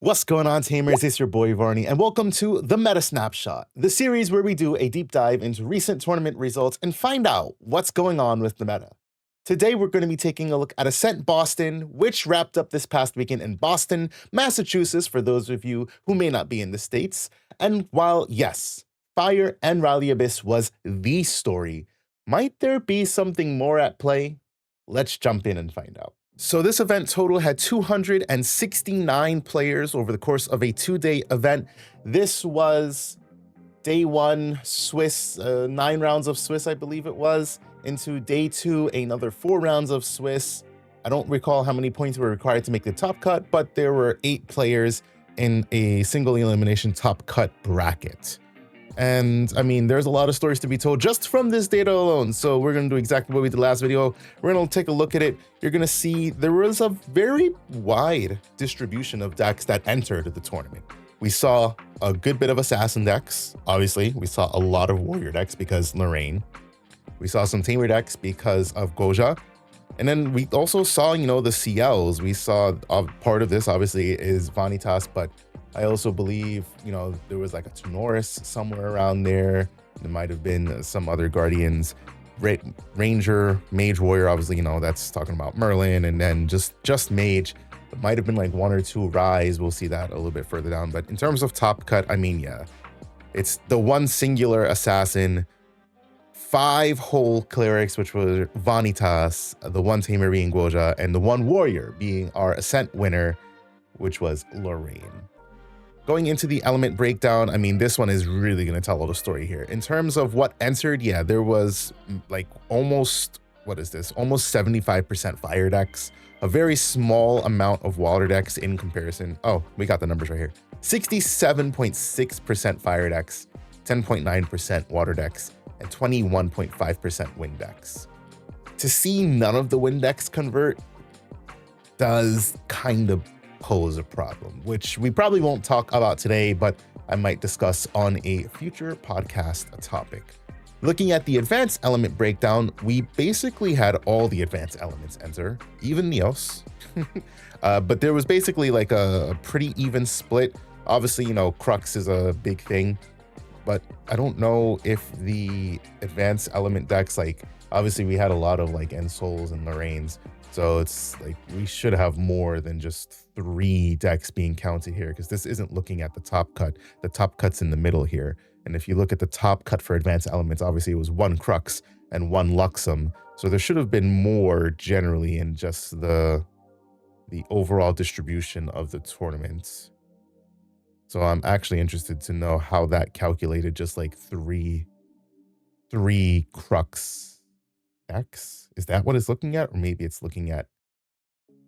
What's going on, Tamers? It's your boy Varney, and welcome to the Meta Snapshot, the series where we do a deep dive into recent tournament results and find out what's going on with the meta. Today, we're going to be taking a look at Ascent Boston, which wrapped up this past weekend in Boston, Massachusetts, for those of you who may not be in the States. And while, yes, Fire and Rally Abyss was the story, might there be something more at play? Let's jump in and find out. So this event total had 269 players over the course of a 2-day event. This was day one Swiss, 9 rounds of Swiss, I believe it was, into day 2, another 4 rounds of Swiss. I don't recall how many points were required to make the top cut, but there were 8 players in a single elimination top cut bracket. And I mean, there's a lot of stories to be told just from this data alone. So we're going to do exactly what we did last video. We're going to take a look at it. You're going to see there was a very wide distribution of decks that entered the tournament. We saw a good bit of assassin decks. Obviously, we saw a lot of warrior decks because Lorraine. We saw some tamer decks because of Goja. And then we also saw, the Ciels. We saw part of this obviously is Vanitas, but I also believe, there was like a Tenoris somewhere around there. There might have been some other Guardians, Ranger, Mage, Warrior. Obviously, that's talking about Merlin, and then just Mage. It might have been like 1 or 2 Rise. We'll see that a little bit further down. But in terms of top cut, I mean, yeah, it's the one singular assassin, 5 whole clerics, which were Vanitas, the 1 tamer being Goja, and the 1 warrior being our Ascent winner, which was Lorraine. Going into the element breakdown, I mean, this one is really going to tell all the story here. In terms of what entered, yeah, there was like almost 75% fire decks, a very small amount of water decks in comparison. Oh, we got the numbers right here. 67.6% fire decks, 10.9% water decks, and 21.5% wind decks. To see none of the wind decks convert does kind of pose a problem, which we probably won't talk about today, but I might discuss on a future podcast topic. Looking at the advanced element breakdown, we basically had all the advanced elements enter, even Neos. But there was basically like a pretty even split. Obviously, Crux is a big thing, but I don't know if the advanced element decks, like obviously we had a lot of like Ensouls and Lorraines. So it's like we should have more than just 3 decks being counted here, because this isn't looking at the top cut. The top cut's in the middle here. And if you look at the top cut for advanced elements, obviously it was 1 Crux and 1 Luxem. So there should have been more generally in just the overall distribution of the tournament. So I'm actually interested to know how that calculated just like 3 Crux decks. Is that what it's looking at? Or maybe it's looking at,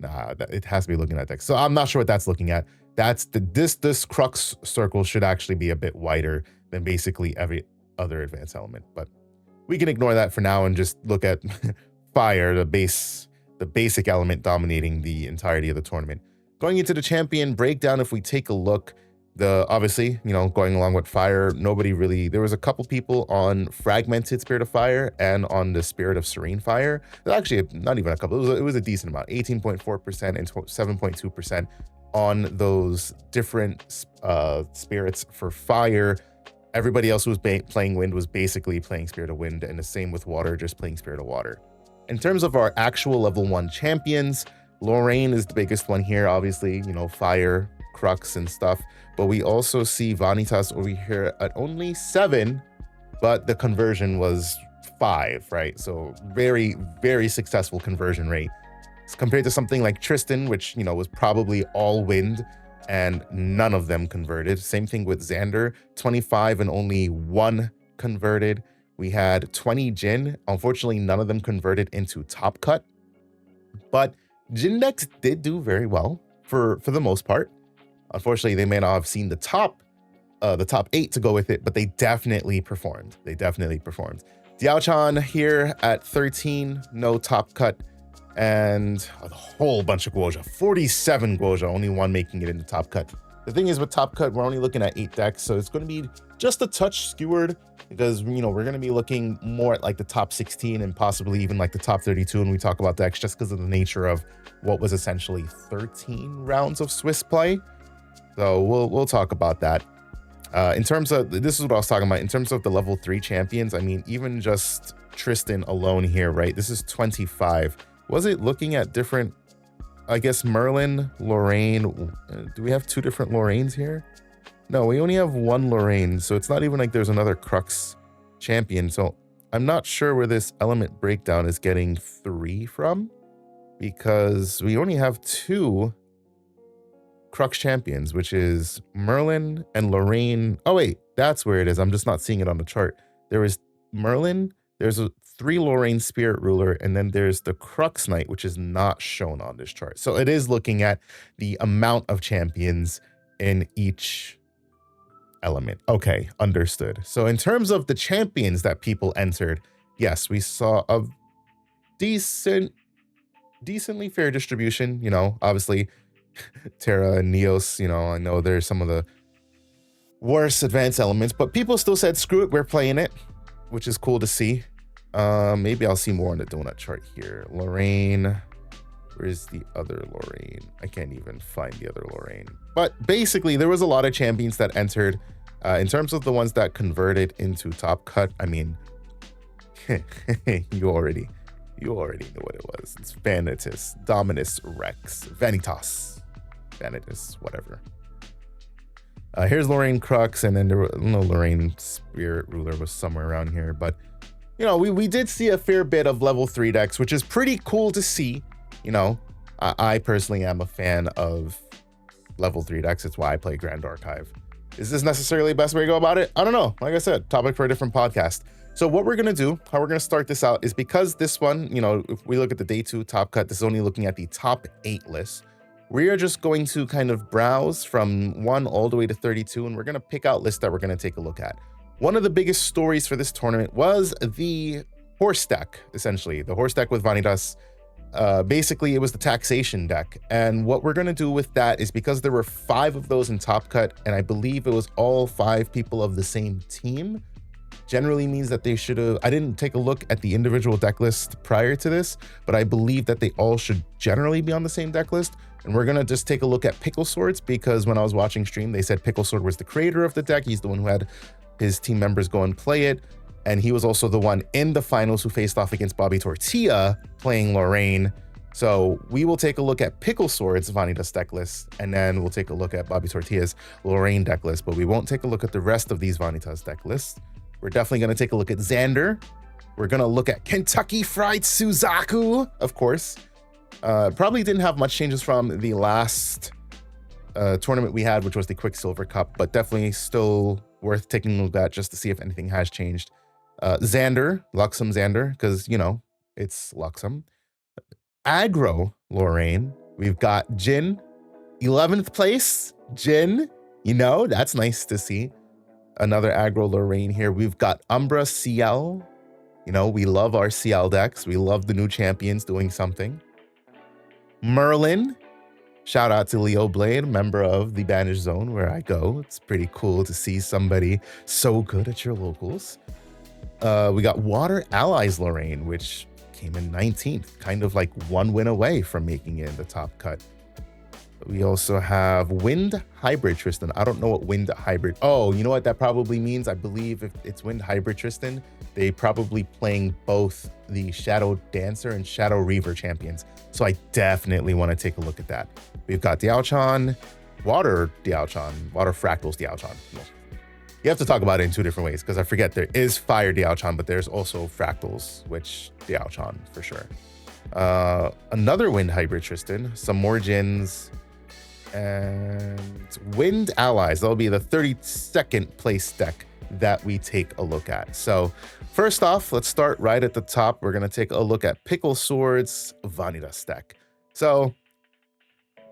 it has to be looking at decks. So I'm not sure what that's looking at. That's this Crux circle should actually be a bit wider than basically every other advanced element, but we can ignore that for now and just look at fire, the basic element dominating the entirety of the tournament. Going into the champion breakdown, if we take a look, obviously, going along with fire, there was a couple people on fragmented Spirit of Fire and on the Spirit of Serene Fire. Actually, not even a couple, it was a decent amount, 18.4% and 7.2% on those different spirits for fire. Everybody else who was playing wind was basically playing Spirit of Wind, and the same with water, just playing Spirit of Water. In terms of our actual level 1 champions, Lorraine is the biggest one here, obviously, fire, Crux and stuff, but we also see Vanitas over here at only 7, but the conversion was 5, right? So very, very successful conversion rate. It's compared to something like Tristan, which, was probably all wind and none of them converted. Same thing with Zander, 25 and only 1 converted. We had 20 Jin. Unfortunately, none of them converted into top cut, but Jin decks did do very well for the most part. Unfortunately, they may not have seen the top 8 to go with it, but they definitely performed. Diao-chan here at 13, no top cut, and a whole bunch of Guoja, 47 Guoja, only 1 making it into top cut. The thing is with top cut, we're only looking at 8 decks, so it's going to be just a touch skewered because, we're going to be looking more at like the top 16 and possibly even like the top 32 when we talk about decks, just because of the nature of what was essentially 13 rounds of Swiss play. So we'll talk about that. In terms of, this is what I was talking about, in terms of the level 3 champions, I mean, even just Tristan alone here, right? This is 25. Was it looking at different, I guess, Merlin, Lorraine? Do we have 2 different Lorraines here? No, we only have 1 Lorraine, so it's not even like there's another Crux champion. So I'm not sure where this element breakdown is getting 3 from, because we only have 2 Crux champions, which is Merlin and Lorraine. Oh wait, that's where it is. I'm just not seeing it on the chart. There is Merlin, there's 3 Lorraine Spirit Ruler, and then there's the Crux Knight, which is not shown on this chart. So it is looking at the amount of champions in each element. Okay, understood. So in terms of the champions that people entered, yes, we saw a decently fair distribution. You know, obviously Terra and Neos, you know, I know there's some of the worst advanced elements, but people still said, screw it, we're playing it, which is cool to see. Maybe I'll see more on the donut chart here. Lorraine, where's the other Lorraine? I can't even find the other Lorraine. But basically, there was a lot of champions that entered. In terms of the ones that converted into top cut, I mean, you already knew what it was. It's Vanitas, Dominus Rex, Vanitas, Vanitas, whatever. Here's Lorraine Crux, and then there was no Lorraine Spirit Ruler was somewhere around here. But you know, we did see a fair bit of level 3 decks, which is pretty cool to see. You know, I personally am a fan of level 3 decks. It's why I play Grand Archive. Is this necessarily the best way to go about it? I don't know. Like I said, topic for a different podcast. So what we're going to do, how we're going to start this out, is because this one, you know, if we look at the day 2 top cut, this is only looking at the top 8 list. We are just going to kind of browse from 1 all the way to 32, and we're going to pick out lists that we're going to take a look at. One of the biggest stories for this tournament was the horse deck, essentially. The horse deck with Vanitas. Basically, it was the taxation deck. And what we're going to do with that is, because there were 5 of those in top cut, and I believe it was all 5 people of the same team, generally means that they should have, I didn't take a look at the individual deck list prior to this, but I believe that they all should generally be on the same deck list. And we're going to just take a look at Pickle Swords, because when I was watching stream, they said Pickle Sword was the creator of the deck. He's the one who had his team members go and play it. And he was also the one in the finals who faced off against Bobby Tortilla playing Lorraine. So we will take a look at Pickle Sword's Vanitas deck list, and then we'll take a look at Bobby Tortilla's Lorraine deck list, but we won't take a look at the rest of these Vanitas deck lists. We're definitely going to take a look at Zander. We're going to look at Kentucky Fried Suzaku, of course. Probably didn't have much changes from the last tournament we had, which was the Quicksilver Cup, but definitely still worth taking a look at just to see if anything has changed. Zander, Luxem Zander, because, you know, it's Luxem. Aggro Lorraine. We've got Jin, 11th place. Jin, you know, that's nice to see. Another Aggro Lorraine here. We've got Umbra, Ciel. You know, we love our Ciel decks. We love the new champions doing something. Merlin. Shout out to Leo Blade, member of the Banish Zone where I go. It's pretty cool to see somebody so good at your locals. We got Water Allies Lorraine, which came in 19th, kind of like 1 win away from making it in the top cut. We also have Wind Hybrid Tristan. I don't know what Wind Hybrid. Oh, you know what that probably means? I believe if it's Wind Hybrid Tristan, they probably playing both the Shadow Dancer and Shadow Reaver champions. So I definitely want to take a look at that. We've got Dialchan, Water Dialchan, Water Fractals Dialchan. You have to talk about it in 2 different ways, because I forget there is Fire Dialchan, but there's also Fractals, which Dialchan for sure. Another Wind Hybrid Tristan, some more Jins, and Wind Allies. That'll be the 32nd place deck that we take a look at. So first off, let's start right at the top. We're going to take a look at Pickle Sword's Vanitas deck. So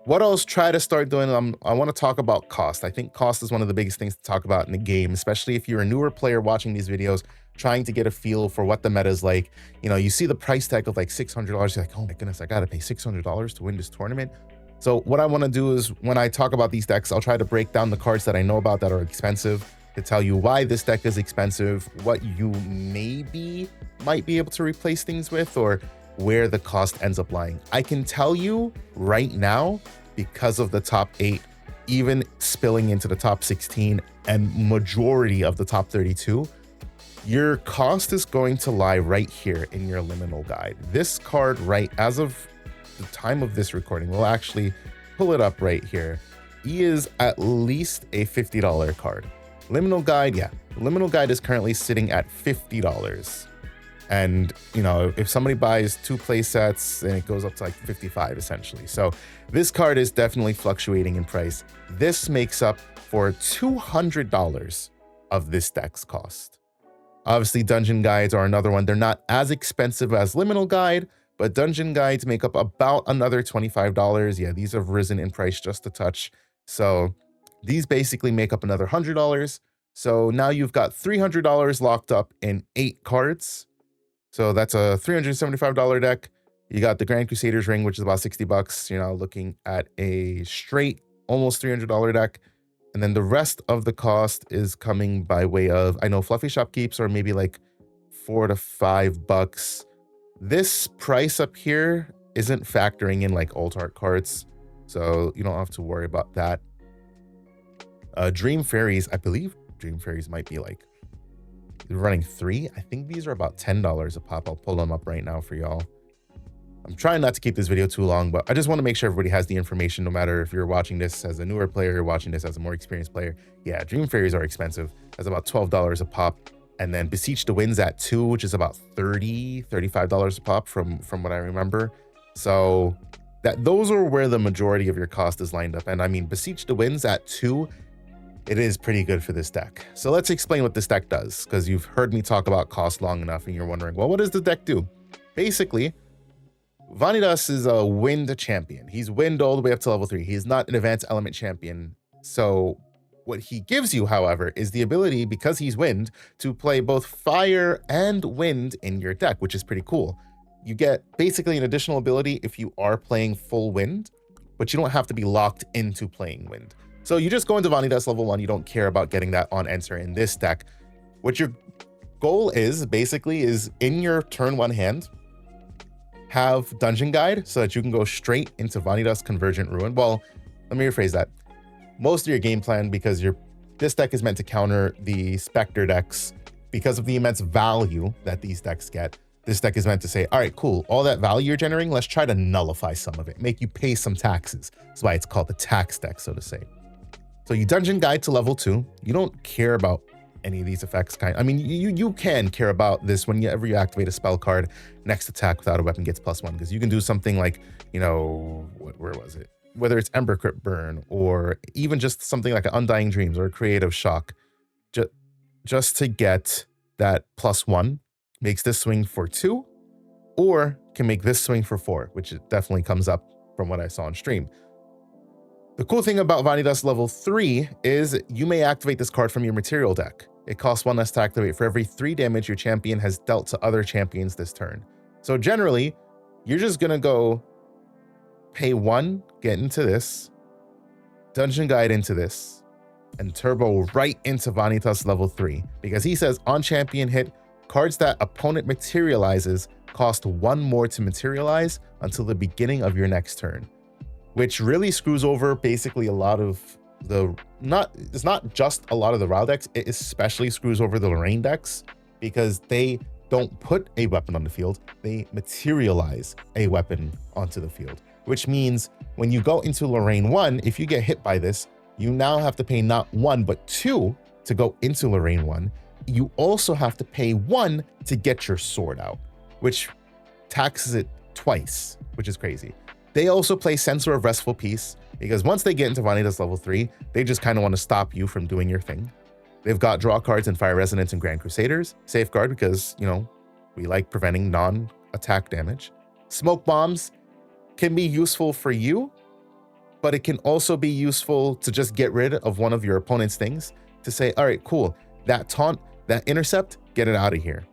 what I'll try to start doing, I want to talk about cost. I think cost is one of the biggest things to talk about in the game, especially if you're a newer player watching these videos, trying to get a feel for what the meta is like. You know, you see the price tag of like $600. You're like, oh my goodness, I got to pay $600 to win this tournament. So what I want to do is, when I talk about these decks, I'll try to break down the cards that I know about that are expensive, to tell you why this deck is expensive, what you maybe might be able to replace things with, or where the cost ends up lying. I can tell you right now, because of the top 8 even spilling into the top 16 and majority of the top 32, your cost is going to lie right here in your liminal guide. This card, right as of the time of this recording, we'll actually pull it up right here. He is at least a $50 card. Liminal guide, yeah. Liminal guide is currently sitting at $50. And, you know, if somebody buys 2 play sets, then it goes up to like 55 essentially. So this card is definitely fluctuating in price. This makes up for $200 of this deck's cost. Obviously, dungeon guides are another one. They're not as expensive as liminal guide, but dungeon guides make up about another $25. Yeah, these have risen in price just a touch. So these basically make up another $100. So now you've got $300 locked up in 8 cards. So that's a $375 deck. You got the Grand Crusader's Ring, which is about 60 bucks. You're now looking at a straight almost $300 deck. And then the rest of the cost is coming by way of, I know fluffy shopkeeps are maybe like $4 to $5. This price up here isn't factoring in like alt art cards, so you don't have to worry about that. Dream Fairies, I believe Dream Fairies might be like running 3. I think these are about $10 a pop. I'll pull them up right now for y'all. I'm trying not to keep this video too long, but I just want to make sure everybody has the information, no matter if you're watching this as a newer player or watching this as a more experienced player. Yeah, Dream Fairies are expensive. That's about $12 a pop. And then Beseech the Winds at 2, which is about $35 a pop from what I remember. So those are where the majority of your cost is lined up. And I mean, Beseech the Winds at 2, it is pretty good for this deck. So let's explain what this deck does, because you've heard me talk about cost long enough and you're wondering, well, what does the deck do? Basically, Vanitas is a wind champion. He's wind all the way up to level 3. He's not an advanced element champion. So what he gives you, however, is the ability, because he's wind, to play both fire and wind in your deck, which is pretty cool. You get basically an additional ability if you are playing full wind, but you don't have to be locked into playing wind. So you just go into Vanitas level 1. You don't care about getting that on enter in this deck. What your goal is, basically, is in your turn 1 hand, have Dungeon Guide so that you can go straight into Vanitas Convergent Ruin. Well, let me rephrase that. Most of your game plan, because this deck is meant to counter the Specter decks, because of the immense value that these decks get, this deck is meant to say, all right, cool, all that value you're generating, let's try to nullify some of it, make you pay some taxes. That's why it's called the tax deck, so to say. So you Dungeon Guide to level 2. You don't care about any of these effects I mean, you can care about this whenever you activate a spell card. Next attack without a weapon gets +1, because you can do something like, you know, where was it? Whether it's Ember Crypt Burn, or even just something like an Undying Dreams or a Creative Shock, just to get that +1, makes this swing for 2, or can make this swing for 4, which it definitely comes up from what I saw on stream. The cool thing about Vanitas level 3 is you may activate this card from your material deck. It costs 1 less to activate for every 3 damage your champion has dealt to other champions this turn. So generally, you're just gonna go pay 1, get into this, Dungeon Guide into this, and turbo right into Vanitas level 3. Because he says on champion hit, cards that opponent materializes cost 1 more to materialize until the beginning of your next turn. Which really screws over basically a lot of it's not just a lot of the Rao decks, it especially screws over the Lorraine decks, because they don't put a weapon on the field, they materialize a weapon onto the field. Which means when you go into Lorraine 1, if you get hit by this, you now have to pay not 1, but 2 to go into Lorraine 1. You also have to pay 1 to get your sword out, which taxes it twice, which is crazy. They also play Censor of Restful Peace, because once they get into Vanitas level 3, they just kind of want to stop you from doing your thing. They've got draw cards in Fire Resonance and Grand Crusaders. Safeguard, because, you know, we like preventing non-attack damage. Smoke Bombs can be useful for you, but it can also be useful to just get rid of one of your opponent's things, to say, all right, cool, that taunt, that intercept, get it out of here.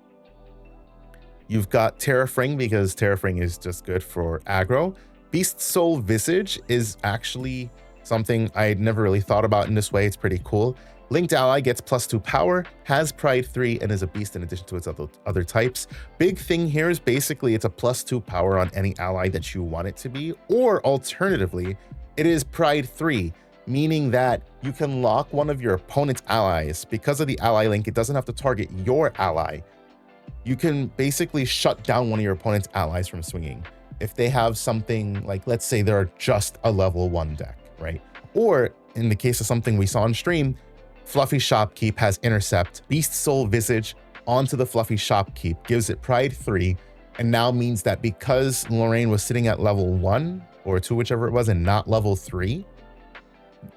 You've got Terrafring, because Terrafring is just good for aggro. Beast Soul Visage is actually something I'd never really thought about in this way. It's pretty cool. Linked Ally gets +2 power, has Pride 3, and is a beast in addition to its other types. Big thing here is basically it's a +2 power on any ally that you want it to be, or alternatively, it is Pride 3. meaning that you can lock one of your opponent's allies. Because of the ally link, it doesn't have to target your ally. You can basically shut down one of your opponent's allies from swinging. If they have something like, let's say they're just a level 1 deck, right? Or in the case of something we saw on stream, Fluffy Shopkeep has Intercept, Beast Soul Visage onto the Fluffy Shopkeep, gives it Pride 3, and now means that because Lorraine was sitting at level 1 or 2, whichever it was, and not level 3,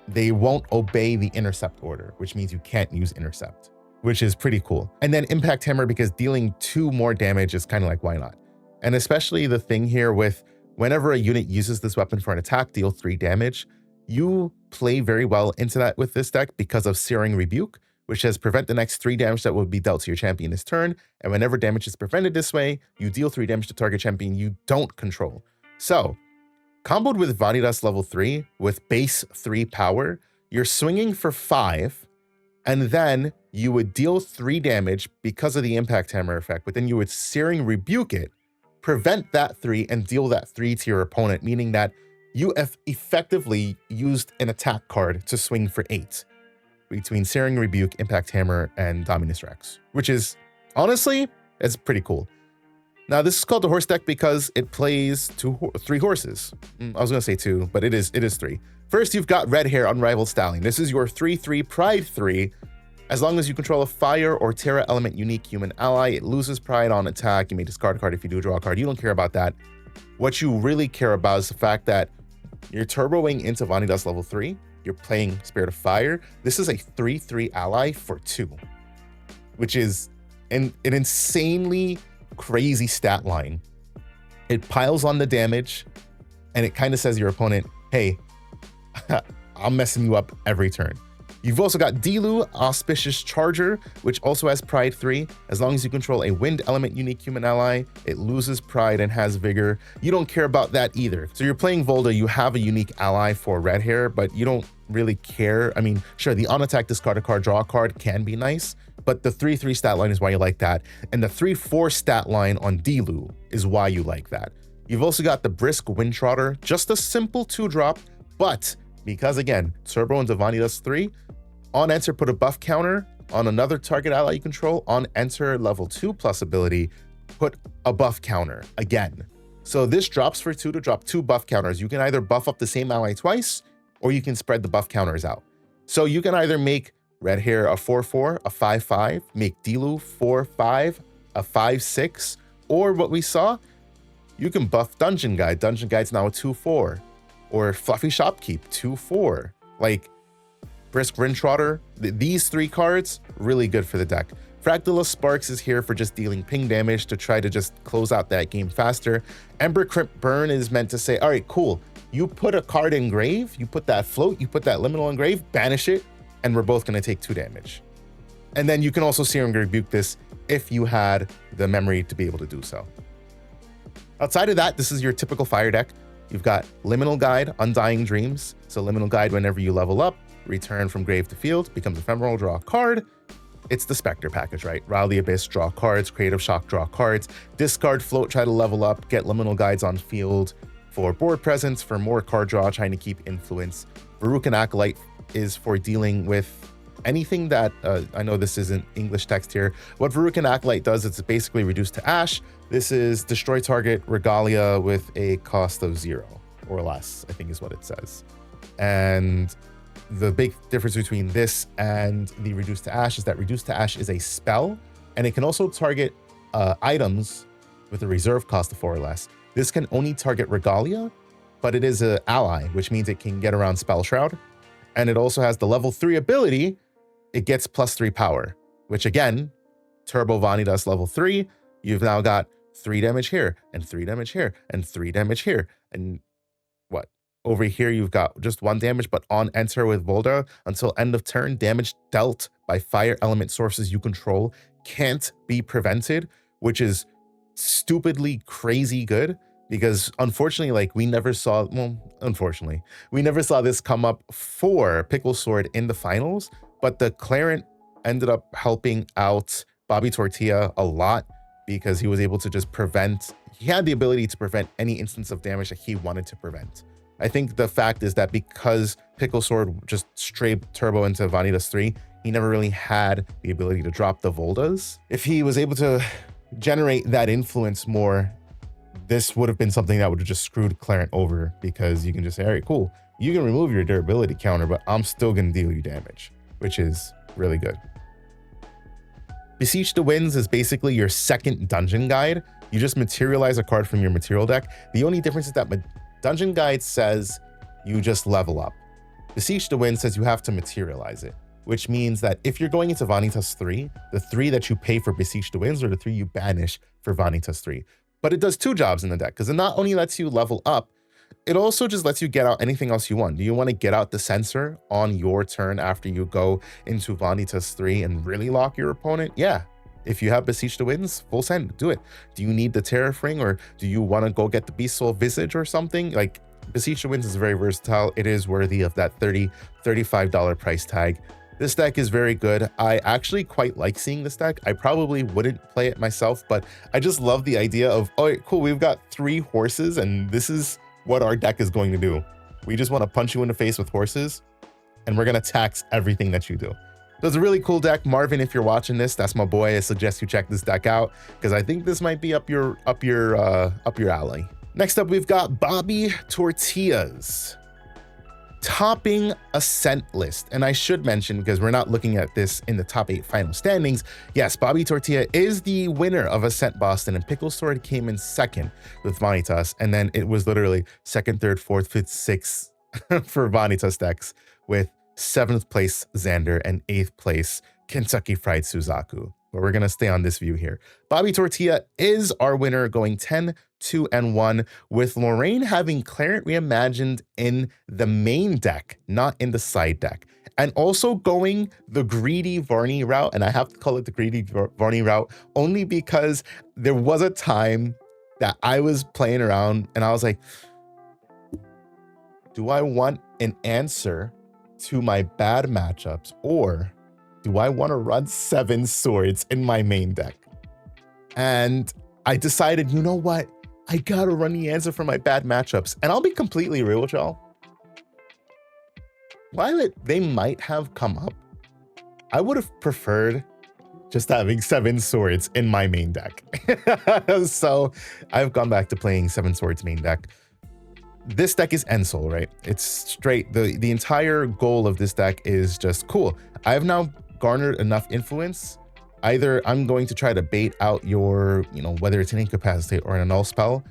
they won't obey the Intercept order, which means you can't use Intercept, which is pretty cool. And then Impact Hammer, because dealing 2 more damage is kind of like, why not? And especially the thing here with whenever a unit uses this weapon for an attack, deal 3 damage, you play very well into that with this deck because of Searing Rebuke, which says prevent the next 3 damage that will be dealt to your champion this turn. And whenever damage is prevented this way, you deal 3 damage to target champion you don't control. So, comboed with Vanitas level 3 with base 3 power, you're swinging for 5, and then you would deal 3 damage because of the Impact Hammer effect, but then you would Searing Rebuke it, prevent that 3, and deal that 3 to your opponent, meaning that you have effectively used an attack card to swing for 8 between Searing Rebuke, Impact Hammer, and Dominus Rex, which is, honestly, it's pretty cool. Now, this is called the horse deck because it plays 3 horses. I was gonna say 2, but it is 3. First, you've got Red Hair Unrivaled Stallion. This is your 3/3 Pride 3. As long as you control a fire or terra element unique human ally, it loses Pride on attack. You may discard a card if you do draw a card. You don't care about that. What you really care about is the fact that you're turboing into Vanitas level 3. You're playing Spirit of Fire. This is a 3/3 ally for 2, which is an insanely crazy stat line. It piles on the damage, and it kind of says to your opponent, hey, I'm messing you up every turn. You've also got Dilu, Auspicious Charger, which also has Pride 3. As long as you control a wind element unique human ally, it loses Pride and has Vigor. You don't care about that either. So you're playing Volda, you have a unique ally for Red Hair, but you don't really care. I mean, sure, the on-attack discard a card, draw a card can be nice, but the 3/3 stat line is why you like that. And the 3/4 stat line on Dilu is why you like that. You've also got the Brisk Windtrotter, just a simple 2-drop, but because again, turbo into Vanitas 3, on enter, put a buff counter on another target ally you control. On enter, level 2 plus ability, put a buff counter again. So this drops for 2 to drop 2 buff counters. You can either buff up the same ally twice, or you can spread the buff counters out. So you can either make Red Hair a 4/4, a 5/5, make Dilu 4/5, a 5/6, or what we saw, you can buff Dungeon Guide. Dungeon Guide's now a 2/4, or Fluffy Shopkeep 2/4. Like, Brisk Windtrotter, these 3 cards, really good for the deck. Fractalus Sparks is here for just dealing ping damage to try to just close out that game faster. Ember Crypt Burn is meant to say, all right, cool. You put a card in grave, you put that float, you put that liminal in grave, banish it, and we're both gonna take 2 damage. And then you can also Searing Rebuke this if you had the memory to be able to do so. Outside of that, this is your typical fire deck. You've got Liminal Guide, Undying Dreams. So Liminal Guide, whenever you level up, return from grave to field, becomes ephemeral, draw a card. It's the Specter package, right? Rile the Abyss, draw cards, Creative Shock, draw cards, discard float, try to level up, get Liminal Guides on field for board presence, for more card draw, trying to keep influence. Verucan Acolyte is for dealing with anything that, I know this isn't English text here. What Verucan Acolyte does is it's basically reduced to ash. This is destroy target regalia with a cost of 0 or less, I think is what it says. And the big difference between this and the Reduced to Ash is that Reduced to Ash is a spell, and it can also target items with a reserve cost of 4 or less. This can only target Regalia, but it is an ally, which means it can get around Spell Shroud. And it also has the level 3 ability, it gets +3 power, which again, Turbo Vanitas level 3, you've now got 3 damage here, and 3 damage here, and 3 damage here, and what? Over here, you've got just 1 damage, but on enter with Volda, until end of turn, damage dealt by fire element sources you control can't be prevented, which is stupidly crazy good, because unfortunately, like, we never saw this come up for Pickle Sword in the finals, but the Clarent ended up helping out Bobby Tortilla a lot because he was able to just prevent, he had the ability to prevent any instance of damage that he wanted to prevent. I think the fact is that because Pickle Sword just straight turbo into Vanitas 3, he never really had the ability to drop the Voldas. If he was able to generate that influence more, this would have been something that would have just screwed Clarent over, because you can just say, all right, cool, you can remove your durability counter, but I'm still going to deal you damage, which is really good. Beseech the Winds is basically your second dungeon guide. You just materialize a card from your material deck. The only difference is that dungeon guide says you just level up. Beseech the Wind says you have to materialize it, which means that if you're going into Vanitas 3, the 3 that you pay for Beseech the Winds are the 3 you banish for Vanitas 3. But it does 2 jobs in the deck, because it not only lets you level up, it also just lets you get out anything else you want. Do you want to get out the Censor on your turn after you go into Vanitas 3 and really lock your opponent? Yeah. If you have Beseech the Winds, full send, do it. Do you need the Terrafring, or do you want to go get the Beast Soul Visage or something? Like, Beseech the Winds is very versatile. It is worthy of that $30, $35 price tag. This deck is very good. I actually quite like seeing this deck. I probably wouldn't play it myself, but I just love the idea of, oh, cool, we've got 3 horses, and this is what our deck is going to do. We just want to punch you in the face with horses, and we're going to tax everything that you do. So it's a really cool deck. Marvin, if you're watching this, that's my boy. I suggest you check this deck out, because I think this might be up your alley. Next up, we've got Bobby Tortillas topping Ascent list. And I should mention, because we're not looking at this in the top 8 final standings, yes, Bobby Tortilla is the winner of Ascent Boston, and Pickle Sword came in second with Vanitas, and then it was literally second, third, fourth, fifth, sixth for Vanitas decks, with 7th place Zander and 8th place Kentucky Fried Suzaku. But we're going to stay on this view here. Bobby Tortilla is our winner, going 10-2-1, with Lorraine having Clarent reimagined in the main deck, not in the side deck. And also going the greedy Varney route, and I have to call it the greedy Varney route only because there was a time that I was playing around and I was like, do I want an answer to my bad matchups, or do I want to run 7 swords in my main deck? And I decided, you know what? I gotta run the answer for my bad matchups. And I'll be completely real with y'all. While they might have come up, I would have preferred just having 7 swords in my main deck. So I've gone back to playing 7 swords main deck. This deck is Ensoul, right? It's straight. The entire goal of this deck is just cool. I've now garnered enough influence. Either I'm going to try to bait out your, whether it's an Incapacitate or an Annul spell.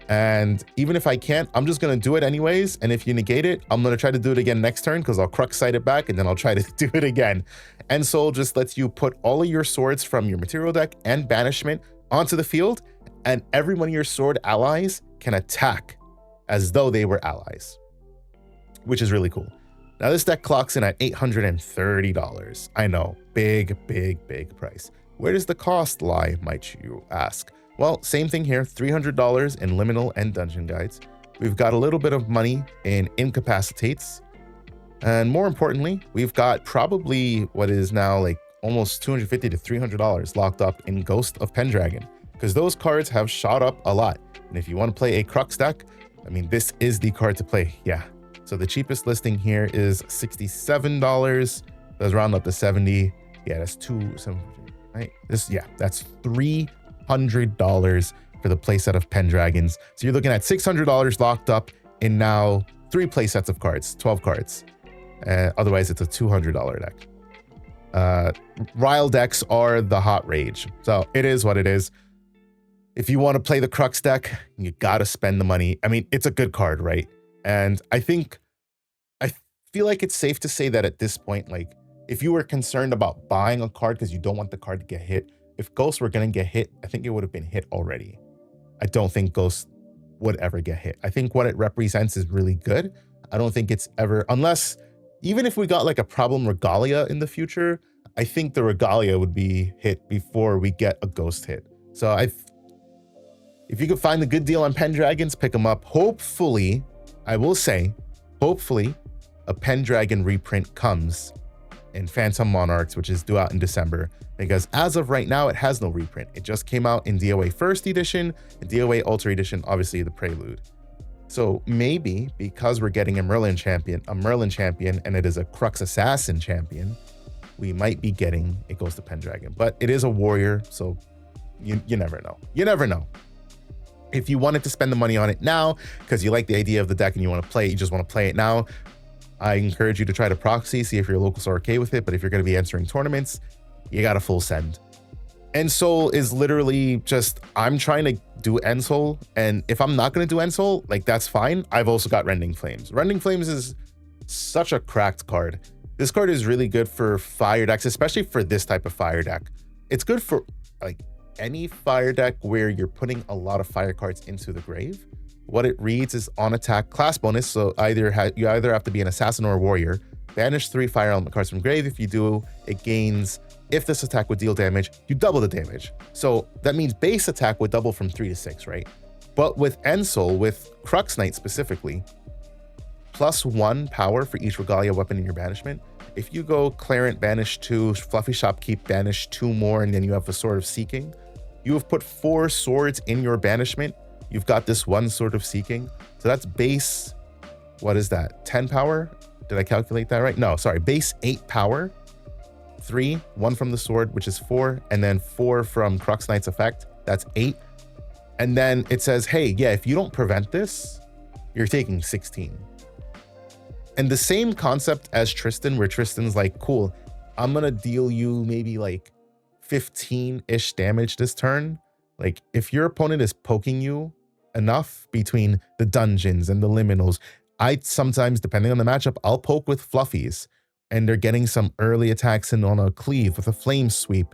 And even if I can't, I'm just going to do it anyways. And if you negate it, I'm going to try to do it again next turn, because I'll Crux sight it back and then I'll try to do it again. Ensoul just lets you put all of your swords from your material deck and banishment onto the field, and every one of your sword allies can attack as though they were allies, which is really cool. Now this deck clocks in at $830. I know, big price. Where does the cost lie, might you ask? Well, same thing here, $300 in liminal and dungeon guides. We've got a little bit of money in incapacitates. And more importantly, we've got probably what is now like almost $250 to $300 locked up in Ghost of Pendragon, because those cards have shot up a lot. And if you want to play a Crux deck, I mean, this is the card to play. Yeah. So the cheapest listing here is $67. Let's round up to 70. Yeah, that's right? That's $300 for the playset of Pendragons. So you're looking at $600 locked up in now 3 playsets of cards, 12 cards. Otherwise, it's a $200 deck. Rile decks are the hot rage. So it is what it is. If you want to play the Crux deck, you got to spend the money. I mean, it's a good card, right? And I feel like it's safe to say that at this point, like, if you were concerned about buying a card because you don't want the card to get hit, if Ghost were going to get hit, I think it would have been hit already. I don't think Ghost would ever get hit. I think what it represents is really good. I don't think it's ever, unless, even if we got like a problem Regalia in the future, I think the Regalia would be hit before we get a Ghost hit. So if you could find a good deal on Pendragons, pick them up. Hopefully, I will say, hopefully a Pendragon reprint comes in Phantom Monarchs, which is due out in December, because as of right now, it has no reprint. It just came out in DOA First Edition and DOA Ultra Edition, obviously the Prelude. So maybe because we're getting a Merlin champion, and it is a Crux assassin champion, we might be getting a Ghost of Pendragon. But it is a warrior, so you never know. You never know. If you wanted to spend the money on it now because you like the idea of the deck and you want to play it, you just want to play it now, I encourage you to try to proxy, see if your locals are okay with it. But if you're going to be entering tournaments, you got a full send. Ensoul is literally just, I'm trying to do Ensoul, and if I'm not going to do Ensoul, like, that's fine. I've also got Rending Flames. Rending Flames is such a cracked card. This card is really good for fire decks, especially for this type of fire deck. It's good for like any fire deck where you're putting a lot of fire cards into the grave. What it reads is on attack class bonus, so you either have to be an assassin or a warrior. Banish 3 fire element cards from grave. If you do, it gains, if this attack would deal damage, you double the damage. So that means base attack would double from 3 to 6, right? But with Ensoul, with Crux Knight specifically, +1 power for each regalia weapon in your banishment. If you go Clarent, banish 2, Fluffy Shopkeep, banish 2 more, and then you have a Sword of Seeking, you have put 4 swords in your banishment. You've got this 1 Sword of Seeking. So that's base, what is that, 10 power? Did I calculate that right? No, sorry, base 8 power, 3, 1 from the sword, which is 4, and then 4 from Crux Knight's effect, that's 8. And then it says, hey, yeah, if you don't prevent this, you're taking 16. And the same concept as Tristan, where Tristan's like, cool, I'm gonna deal you maybe like 15-ish damage this turn. Like, if your opponent is poking you enough between the dungeons and the liminals, I sometimes, depending on the matchup, I'll poke with fluffies and they're getting some early attacks in on a cleave with a flame sweep.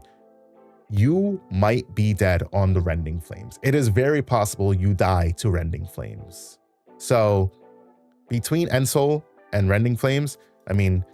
You might be dead on the Rending Flames. It is very possible you die to Rending Flames. So between Ensoul and Rending Flames, I mean,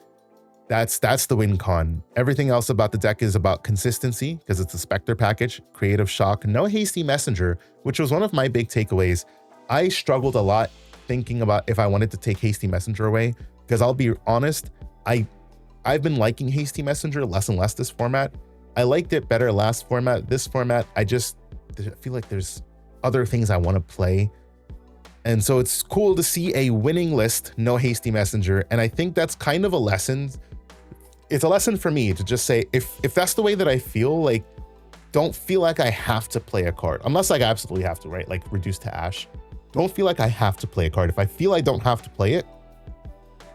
that's the win con. Everything else about the deck is about consistency because it's a Specter package, Creative Shock, no Hasty Messenger, which was one of my big takeaways. I struggled a lot thinking about if I wanted to take Hasty Messenger away, because I'll be honest, I've been liking Hasty Messenger less and less this format. I liked it better last format. This format, I feel like there's other things I want to play. And so it's cool to see a winning list, no Hasty Messenger. And I think that's kind of a lesson. It's a lesson for me to just say, if that's the way that I feel, like, don't feel like I have to play a card. Unless like I absolutely have to, right? Like reduce to ash. Don't feel like I have to play a card. If I feel I don't have to play it,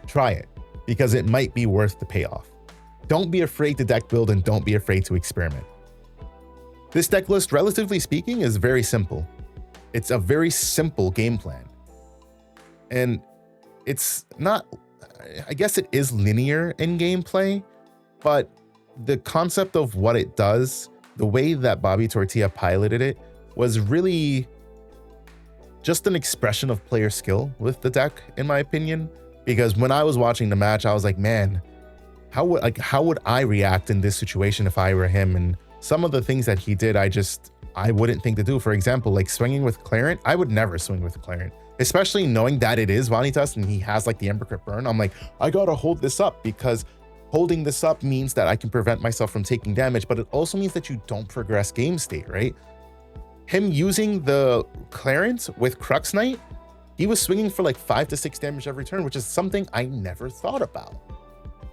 try it, because it might be worth the payoff. Don't be afraid to deck build and don't be afraid to experiment. This deck list, relatively speaking, is very simple. It's a very simple game plan. And it's not, I guess it is linear in gameplay, but the concept of what it does, the way that Bobby Tortilla piloted it, was really just an expression of player skill with the deck, in my opinion. Because when I was watching the match, I was like, man, how would I react in this situation if I were him? And some of the things that he did, I wouldn't think to do. For example, like swinging with Clarent, I would never swing with Clarent, especially knowing that it is Vanitas and he has like the Ember Crypt burn. I'm like, I gotta hold this up, because holding this up means that I can prevent myself from taking damage, but it also means that you don't progress game state, right? Him using the Clarent with Crux Knight, he was swinging for like 5 to 6 damage every turn, which is something I never thought about.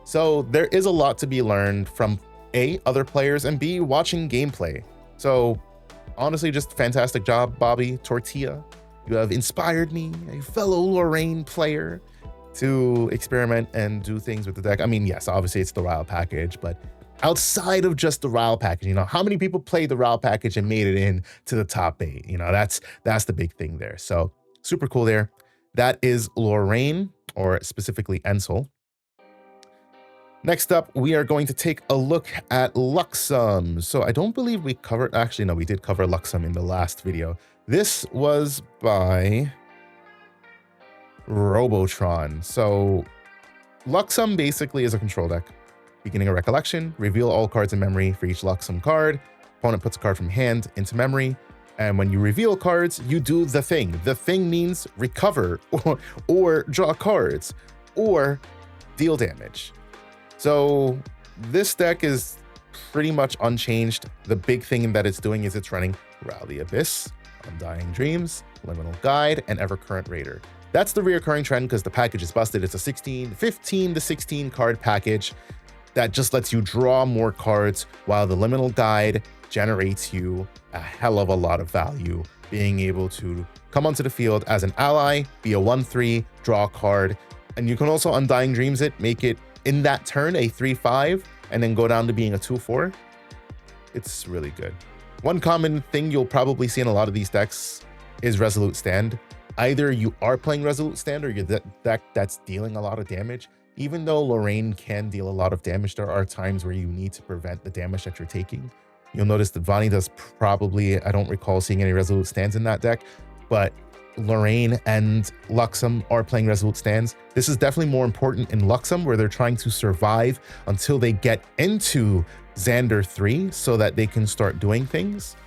So there is a lot to be learned from A, other players, and B, watching gameplay. So honestly, just fantastic job, Bobby Tortilla. You have inspired me, a fellow Lorraine player, to experiment and do things with the deck. I mean, yes, obviously it's the Rile package, but outside of just the Rile package, you know, how many people played the Rile package and made it in to the top 8? You know, that's the big thing there. So super cool there. That is Lorraine, or specifically Ensoul. Next up, we are going to take a look at Luxem. So I don't believe we covered, actually, no, we did cover Luxem in the last video. This was by Robotron. So Luxem basically is a control deck. Beginning a recollection, reveal all cards in memory for each Luxem card. Opponent puts a card from hand into memory. And when you reveal cards, you do the thing. The thing means recover or draw cards or deal damage. So this deck is pretty much unchanged. The big thing that it's doing is it's running Rally Abyss, Undying Dreams, Liminal Guide, and Evercurrent Raider. That's the reoccurring trend because the package is busted. It's a 15 to 16 card package that just lets you draw more cards while the Liminal Guide generates you a hell of a lot of value, being able to come onto the field as an ally, be a 1/3, draw a card, and you can also Undying Dreams it, make it in that turn a 3/5, and then go down to being a 2/4. It's really good. One common thing you'll probably see in a lot of these decks is Resolute Stand. Either you are playing Resolute Stand or you're the deck that's dealing a lot of damage. Even though Lorraine can deal a lot of damage, there are times where you need to prevent the damage that you're taking. You'll notice that Vanitas probably, I don't recall seeing any Resolute Stands in that deck, but Lorraine and Luxem are playing Resolute Stands. This is definitely more important in Luxem, where they're trying to survive until they get into Zander 3 so that they can start doing things.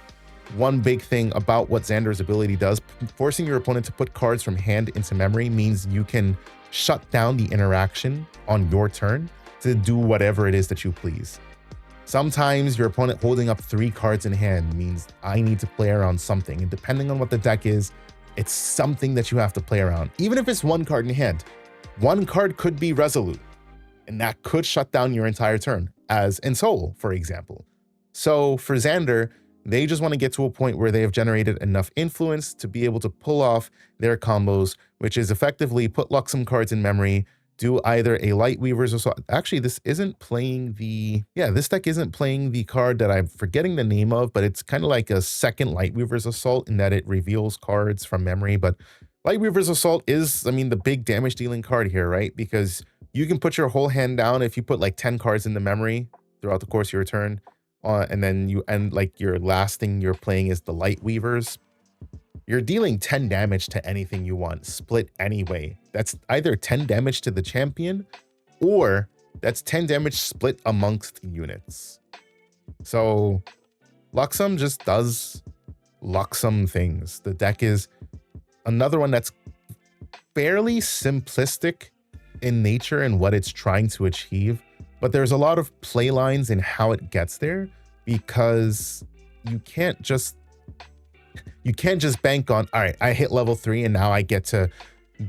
One big thing about what Zander's ability does, forcing your opponent to put cards from hand into memory, means you can shut down the interaction on your turn to do whatever it is that you please. Sometimes your opponent holding up 3 cards in hand means I need to play around something, and depending on what the deck is, it's something that you have to play around. Even if it's 1 card in hand, 1 card could be Resolute, and that could shut down your entire turn, as Ensoul, for example. So for Zander, they just want to get to a point where they have generated enough influence to be able to pull off their combos, which is effectively put Luxem cards in memory, do either a Lightweaver's Assault. Actually, this isn't playing the, this deck isn't playing the card that I'm forgetting the name of, but it's kind of like a second Lightweaver's Assault in that it reveals cards from memory. But Lightweaver's Assault is, I mean, the big damage dealing card here, right? Because you can put your whole hand down if you put like 10 cards in the memory throughout the course of your turn. And then you end, like, your last thing you're playing is the Lightweavers. You're dealing 10 damage to anything you want, split anyway. That's either 10 damage to the champion, or that's 10 damage split amongst units. So Luxem just does Luxem things. The deck is another one that's fairly simplistic in nature and what it's trying to achieve. But there's a lot of play lines in how it gets there, because you can't just bank on, all right, I hit level 3 and now I get to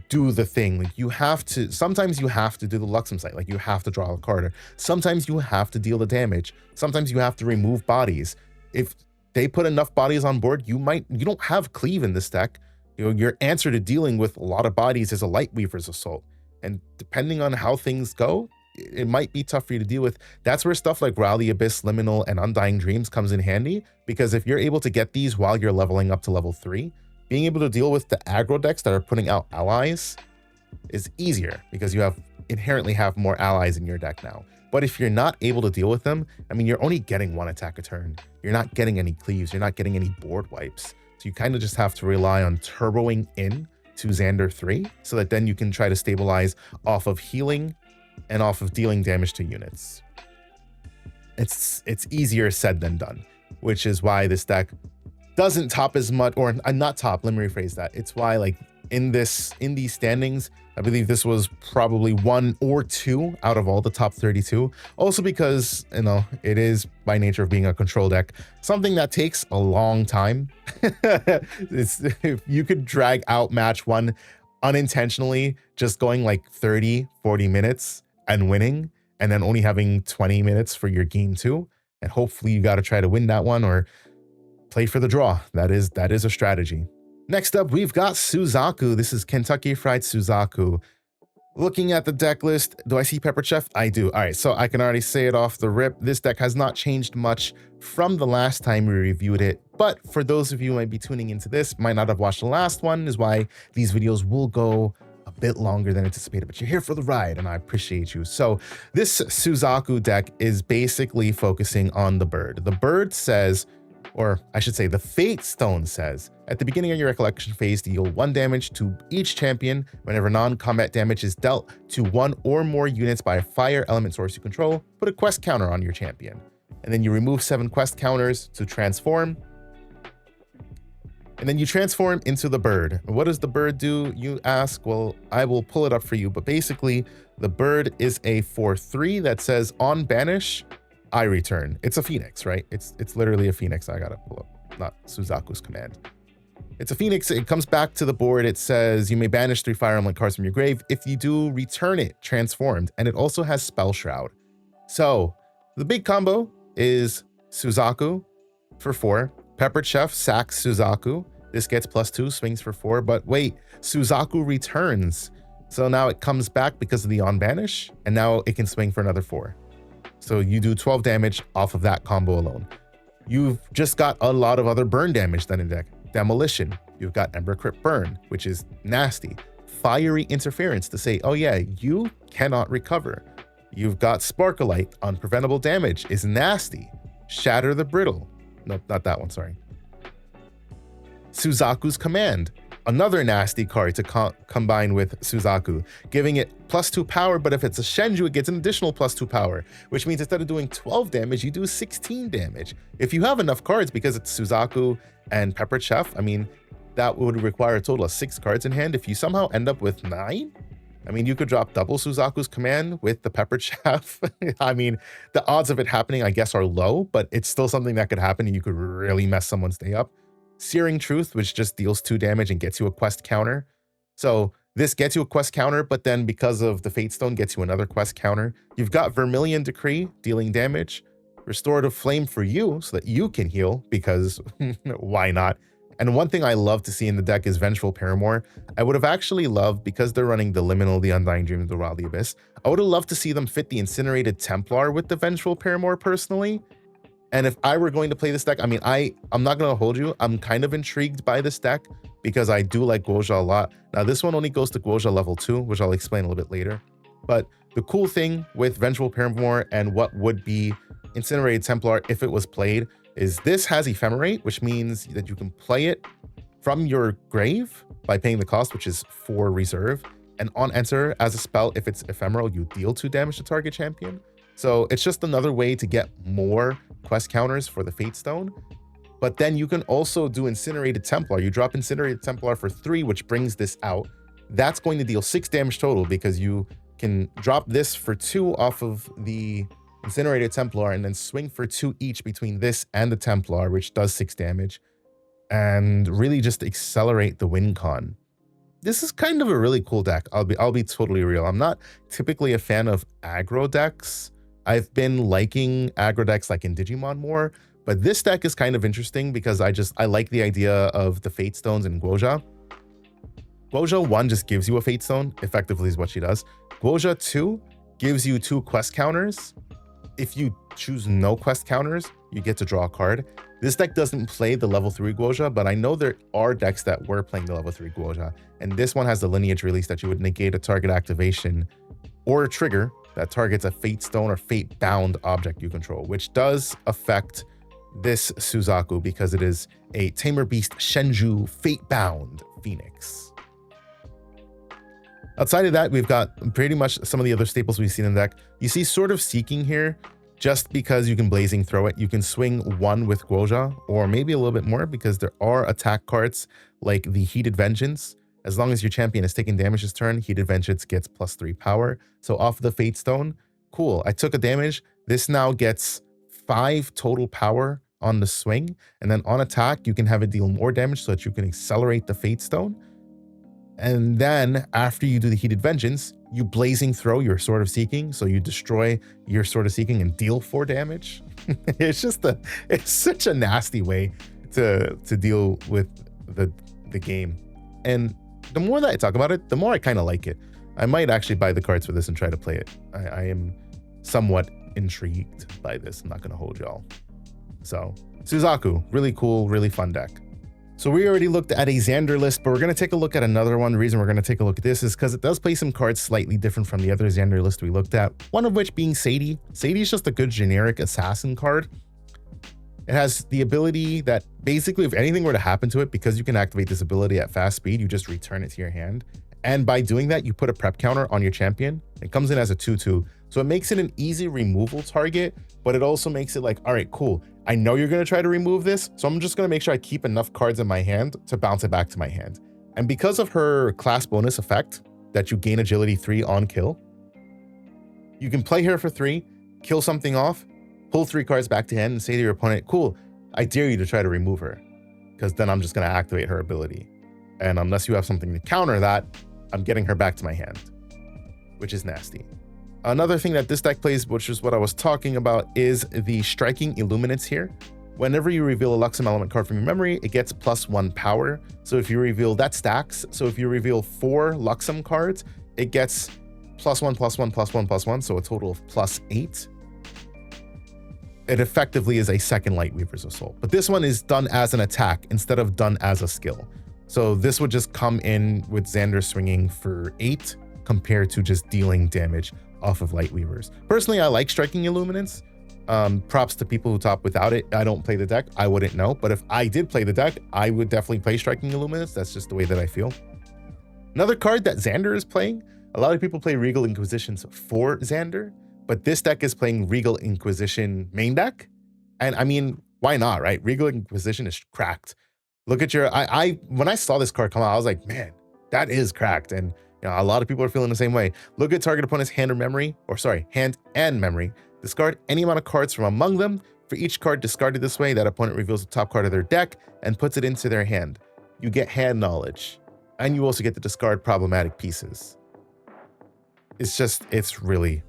do the thing. Like, you have to, sometimes you have to do the Luxem site, like you have to draw a card, or sometimes you have to deal the damage. Sometimes you have to remove bodies. If they put enough bodies on board, you don't have cleave in this deck. You know, your answer to dealing with a lot of bodies is a Lightweaver's Assault. And depending on how things go, it might be tough for you to deal with. That's where stuff like Rally Abyss, Liminal, and Undying Dreams comes in handy, because if you're able to get these while you're leveling up to level 3, being able to deal with the aggro decks that are putting out allies is easier, because you inherently have more allies in your deck now. But if you're not able to deal with them, I mean, you're only getting 1 attack a turn. You're not getting any cleaves. You're not getting any board wipes. So you kind of just have to rely on turboing in to Zander 3, so that then you can try to stabilize off of healing and off of dealing damage to units. It's easier said than done, which is why this deck doesn't top as much, or not top, let me rephrase that. It's why, like, in these standings, I believe this was probably 1 or 2 out of all the top 32. Also because, you know, it is, by nature of being a control deck, something that takes a long time. You could drag out match 1 unintentionally, just going like 30, 40 minutes and winning, and then only having 20 minutes for your game 2. And hopefully you got to try to win that one, or play for the draw. That is a strategy. Next up, we've got Suzaku. This is Kentucky Fried Suzaku. Looking at the deck list, do I see Pepper Chef? I do. All right, so I can already say it off the rip. This deck has not changed much from the last time we reviewed it, but for those of you who might be tuning into this, might not have watched the last one, is why these videos will go a bit longer than anticipated, but you're here for the ride, and I appreciate you. So this Suzaku deck is basically focusing on the bird. The bird says, or I should say the Fate Stone says, at the beginning of your recollection phase, deal 1 damage to each champion whenever non-combat damage is dealt to 1 or more units by a fire element source you control. Put a quest counter on your champion. And then you remove 7 quest counters to transform. And then you transform into the bird. What does the bird do, you ask? Well, I will pull it up for you, but basically the bird is a 4/3 that says on banish, I return. It's a phoenix, right? It's literally a phoenix. I gotta pull up, not Suzaku's command. It's a Phoenix. It comes back to the board. It says you may banish 3 Fire Emblem cards from your grave. If you do, return it transformed. And it also has Spell Shroud. So the big combo is Suzaku for 4. Peppered Chef sacks Suzaku. This gets +2, swings for 4. But wait, Suzaku returns. So now it comes back because of the on-banish. And now it can swing for another 4. So you do 12 damage off of that combo alone. You've just got a lot of other burn damage then in deck. Demolition, you've got Ember Crypt Burn, which is nasty. Fiery Interference to say, oh yeah, you cannot recover. You've got Sparkleite, unpreventable damage, is nasty. Shatter the Brittle. No, not that one, sorry. Suzaku's Command, another nasty card to combine with Suzaku, giving it +2 power, but if it's a Shenju, it gets an additional +2 power, which means instead of doing 12 damage, you do 16 damage. If you have enough cards, because it's Suzaku and Peppered Chef, I mean, that would require a total of 6 cards in hand. If you somehow end up with 9, I mean, you could drop double Suzaku's Command with the Peppered Chef. I mean, the odds of it happening, I guess, are low, but it's still something that could happen and you could really mess someone's day up. Searing Truth, which just deals 2 damage and gets you a quest counter. So this gets you a quest counter, but then because of the Fate Stone, gets you another quest counter. You've got Vermilion Decree, dealing damage. Restorative Flame for you, so that you can heal, because why not? And one thing I love to see in the deck is Vengeful Paramour. I would have actually loved, because they're running the Liminal, the Undying Dream, the Wild Abyss, I would have loved to see them fit the Incinerated Templar with the Vengeful Paramour personally. And if I were going to play this deck, I mean, I'm not going to hold you. I'm kind of intrigued by this deck because I do like Guozha a lot. Now, this one only goes to Guozha level 2, which I'll explain a little bit later. But the cool thing with Vengeful Paramour and what would be Incinerated Templar if it was played is this has Ephemerate, which means that you can play it from your grave by paying the cost, which is 4 reserve. And on enter as a spell, if it's ephemeral, you deal 2 damage to target champion. So it's just another way to get more quest counters for the Fate Stone. But then you can also do Incinerated Templar. You drop Incinerated Templar for 3, which brings this out. That's going to deal 6 damage total because you can drop this for 2 off of the Incinerated Templar and then swing for 2 each between this and the Templar, which does 6 damage, and really just accelerate the win con. This is kind of a really cool deck. I'll be totally real. I'm not typically a fan of aggro decks. I've been liking aggro decks like in Digimon more, but this deck is kind of interesting because I like the idea of the Fate Stones in Guozha. Guozha 1 just gives you a Fate Stone, effectively is what she does. Guozha 2 gives you 2 quest counters. If you choose no quest counters, you get to draw a card. This deck doesn't play the level 3 Guozha, but I know there are decks that were playing the level 3 Guozha, and this one has the lineage release that you would negate a target activation or a trigger that targets a Fate Stone or Fate-bound object you control, which does affect this Suzaku because it is a Tamer Beast Shenju Fate-bound Phoenix. Outside of that, we've got pretty much some of the other staples we've seen in the deck. You see Sword of Seeking here, just because you can Blazing Throw it. You can swing 1 with Guozha, or maybe a little bit more, because there are attack cards like the Heated Vengeance. As long as your champion is taking damage this turn, Heated Vengeance gets +3 power. So off the Fate Stone, cool. I took a damage. This now gets 5 total power on the swing. And then on attack, you can have it deal more damage so that you can accelerate the Fate Stone. And then after you do the Heated Vengeance, you Blazing Throw your Sword of Seeking. So you destroy your Sword of Seeking and deal 4 damage. It's such a nasty way to deal with the game. And the more that I talk about it, the more I kind of like it. I might actually buy the cards for this and try to play it. I am somewhat intrigued by this. I'm not going to hold y'all. So Suzaku, really cool, really fun deck. So we already looked at a Zander list, but we're going to take a look at another one. The reason we're going to take a look at this is because it does play some cards slightly different from the other Zander list we looked at. One of which being Sadie. Sadie is just a good generic assassin card. It has the ability that basically if anything were to happen to it, because you can activate this ability at fast speed, you just return it to your hand. And by doing that, you put a prep counter on your champion. It comes in as a 2/2. So it makes it an easy removal target, but it also makes it like, all right, cool. I know you're going to try to remove this, so I'm just going to make sure I keep enough cards in my hand to bounce it back to my hand. And because of her class bonus effect, that you gain agility 3 on kill, you can play her for 3, kill something off, pull 3 cards back to hand and say to your opponent, cool, I dare you to try to remove her. because then I'm just going to activate her ability. And unless you have something to counter that, I'm getting her back to my hand, which is nasty. Another thing that this deck plays, which is what I was talking about, is the Striking Illuminates here. Whenever you reveal a Luxem element card from your memory, it gets +1 power. So if you reveal, that stacks. So if you reveal 4 Luxem cards, it gets +1, +1, +1, +1, so a total of +8. It effectively is a second Lightweaver's Assault. But this one is done as an attack instead of done as a skill. So this would just come in with Zander swinging for 8 compared to just dealing damage off of Lightweavers. Personally, I like Striking Illuminance. Props to people who top without it. I don't play the deck, I wouldn't know. But if I did play the deck, I would definitely play Striking Illuminance. That's just the way that I feel. Another card that Zander is playing, a lot of people play Regal Inquisitions for Zander, but this deck is playing Regal Inquisition main deck. And I mean, why not, right? Regal Inquisition is cracked. Look at your, when I saw this card come out, I was like, man, that is cracked. And you know, a lot of people are feeling the same way. Look at target opponent's hand or memory, or sorry, hand and memory. Discard any amount of cards from among them. For each card discarded this way, that opponent reveals the top card of their deck and puts it into their hand. You get hand knowledge, and you also get to discard problematic pieces. It's really,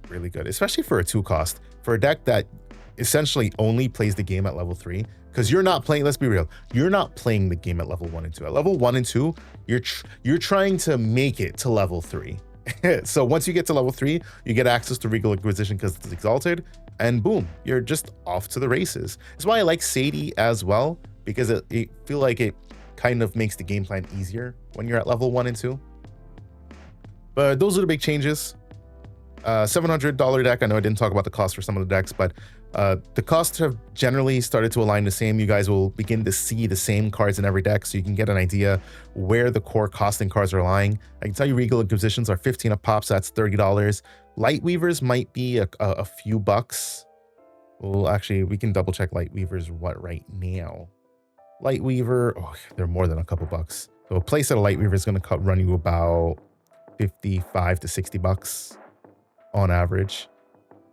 really good, especially for a 2-cost. For a deck that essentially only plays the game at level 3, because you're not playing, let's be real, you're not playing the game at level 1 and 2. At level 1 and 2, you're trying to make it to level 3. So once you get to level 3, you get access to Regal Inquisition because it's exalted, and boom, you're just off to the races. That's why I like Sadie as well, because it feel like it kind of makes the game plan easier when you're at level 1 and 2. But those are the big changes. $700 deck. I know I didn't talk about the cost for some of the decks, but the costs have generally started to align the same. You guys will begin to see the same cards in every deck, so you can get an idea where the core costing cards are lying. I can tell you Regal Inquisitions are 15 a pop, so that's $30. Lightweavers might be a few bucks. Well, actually, we can double check Lightweavers what right now. Lightweaver, oh, they're more than a couple bucks. So a place at a Lightweaver is going to run you about 55 to 60 bucks on average.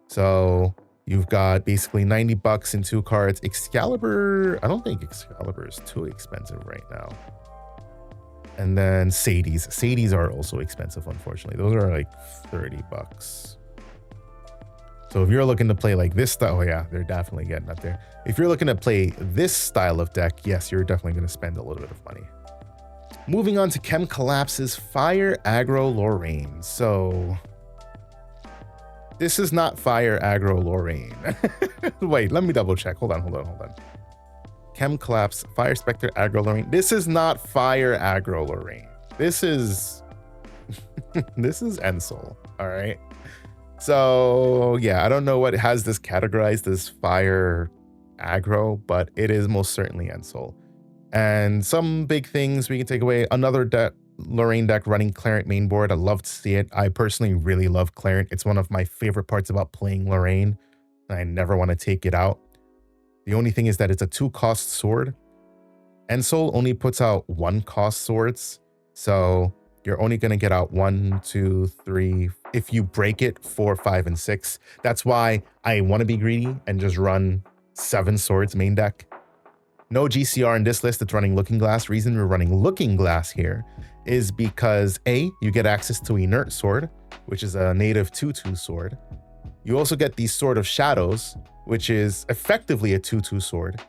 So you've got basically 90 bucks in 2 cards. Excalibur, I don't think Excalibur is too expensive right now. And then Sadies. Sadies are also expensive, unfortunately. Those are like 30 bucks. So if you're looking to play like this style, oh yeah, they're definitely getting up there. If you're looking to play this style of deck, yes, you're definitely going to spend a little bit of money. Moving on to Chem Collapse's Fire Aggro Lorraine. So this is not Fire Aggro Lorraine. Wait, let me double check. Hold on. Chem Collapse, Fire Specter Aggro Lorraine. This is not Fire Aggro Lorraine. This is this is Ensoul. All right. So yeah, I don't know what has this categorized as Fire Aggro, but it is most certainly Ensoul. And some big things we can take away. Another deck, Lorraine deck running Clarent mainboard. I love to see it. I personally really love Clarent. It's one of my favorite parts about playing Lorraine. I never want to take it out. The only thing is that it's a 2-cost sword. Ensoul only puts out 1-cost swords. So you're only going to get out 1, 2, 3. If you break it, 4, 5, and 6. That's why I want to be greedy and just run 7 swords main deck. No GCR in this list that's running Looking Glass. Reason we're running Looking Glass here is because A, you get access to Inert Sword, which is a native 2/2 sword. You also get the Sword of Shadows, which is effectively a 2/2 sword.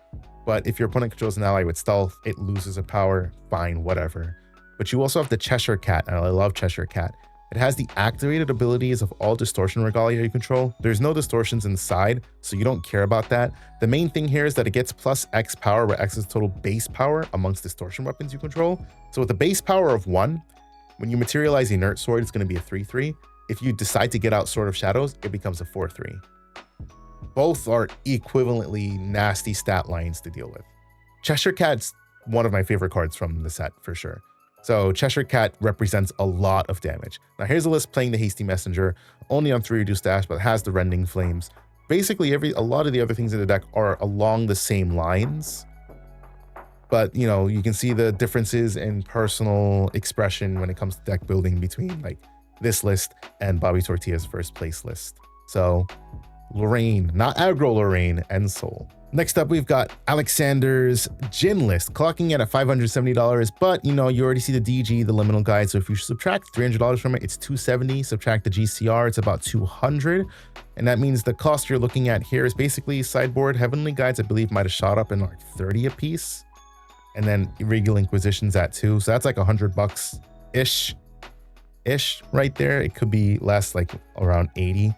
But if your opponent controls an ally with stealth, it loses a power, fine, whatever. But you also have the Cheshire Cat, and I love Cheshire Cat. It has the activated abilities of all distortion regalia you control. There's no distortions inside, so you don't care about that. The main thing here is that it gets plus X power, where X is total base power amongst distortion weapons you control. So with a base power of 1, when you materialize Inert Sword, it's going to be a 3/3. If you decide to get out Sword of Shadows, it becomes a 4/3. Both are equivalently nasty stat lines to deal with. Cheshire Cat's one of my favorite cards from the set, for sure. So Cheshire Cat represents a lot of damage. Now here's a list playing the Hasty Messenger, only on 3 reduced dash, but has the Rending Flames. Basically, a lot of the other things in the deck are along the same lines. But, you know, you can see the differences in personal expression when it comes to deck building between like this list and Bobby Tortilla's first place list. So Lorraine, not Aggro Lorraine, Ensoul. Next up, we've got Alexander's Jin list, clocking in at $570, but you know, you already see the DG, the liminal guide. So if you subtract $300 from it, it's $270. Subtract the GCR, it's about $200. And that means the cost you're looking at here is basically sideboard Heavenly Guides, I believe might have shot up in like 30 a piece. And then Regal Inquisition's at 2. So that's like $100-ish right there. It could be less, like around 80.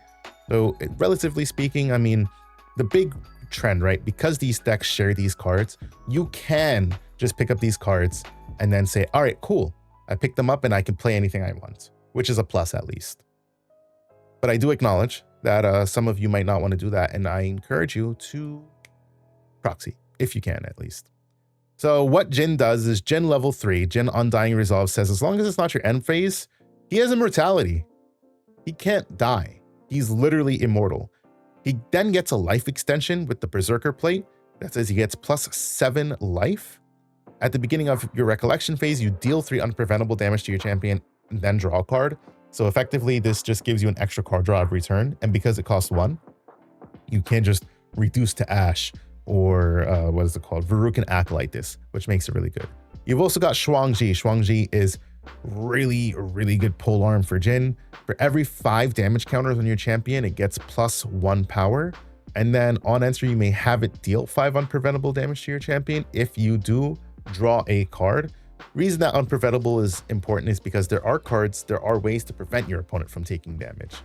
So relatively speaking, I mean, the big trend, right? Because these decks share these cards, you can just pick up these cards and then say, all right, cool. I picked them up and I can play anything I want, which is a plus at least. But I do acknowledge that some of you might not want to do that. And I encourage you to proxy if you can, at least. So what Jin does is Jin level 3, Jin Undying Resolve says, as long as it's not your end phase, he has immortality. He can't die. He's literally immortal. He then gets a life extension with the Berserker plate that says he gets +7 life. At the beginning of your recollection phase, you deal 3 unpreventable damage to your champion and then draw a card. So effectively, this just gives you an extra card draw every turn. And because it costs 1, you can't just reduce to Ash or what is it called? Verucan Acolyte this, which makes it really good. You've also got Shuangji. Shuangji is really good polearm for Jin. For every 5 damage counters on your champion, it gets +1 power. And then on enter, you may have it deal 5 unpreventable damage to your champion. If you do, draw a card. Reason that unpreventable is important is because there are ways to prevent your opponent from taking damage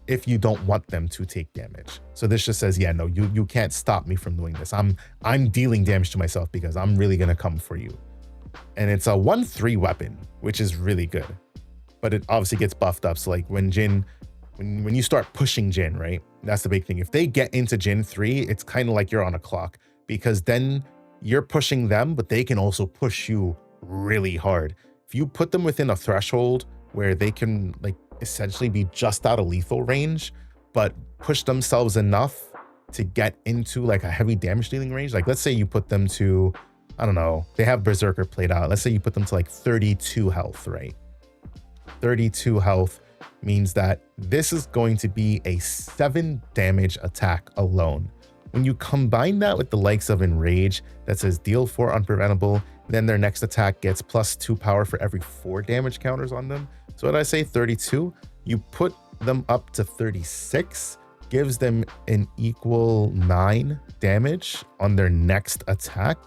if you don't want them to take damage. So this just says, yeah, no, you can't stop me from doing this. I'm dealing damage to myself because I'm really gonna come for you. And it's a 1/3 weapon, which is really good. But it obviously gets buffed up. So like when you start pushing Jin, right? That's the big thing. If they get into Jin 3, it's kind of like you're on a clock, because then you're pushing them, but they can also push you really hard. If you put them within a threshold where they can like essentially be just out of lethal range, but push themselves enough to get into like a heavy damage dealing range. Like let's say you put them to, I don't know, they have Berserker played out. Let's say you put them to like 32 health, right? 32 health means that this is going to be a 7 damage attack alone. When you combine that with the likes of Enrage that says deal 4 unpreventable, then their next attack gets +2 power for every 4 damage counters on them. So when I say 32, you put them up to 36, gives them an equal 9 damage on their next attack.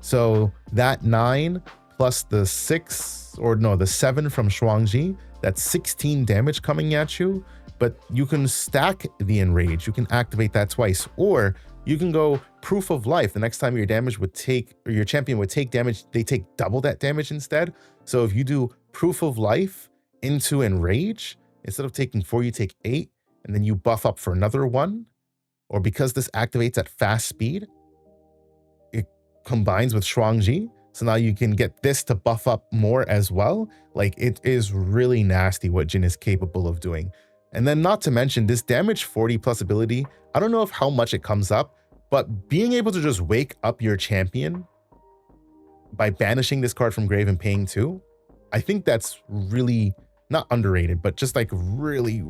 So that 9 plus the 7 from Shuangji, that's 16 damage coming at you. But you can stack the Enrage. You can activate that twice, or you can go Proof of Life. The next time your champion would take damage, they take double that damage instead. So if you do Proof of Life into Enrage, instead of taking 4, you take 8, and then you buff up for another 1. Or because this activates at fast speed, it combines with Shuangji. So now you can get this to buff up more as well. Like, it is really nasty what Jin is capable of doing. And then not to mention this damage 40 plus ability, I don't know how much it comes up, but being able to just wake up your champion by banishing this card from grave and paying 2, I think that's really not underrated, but just like really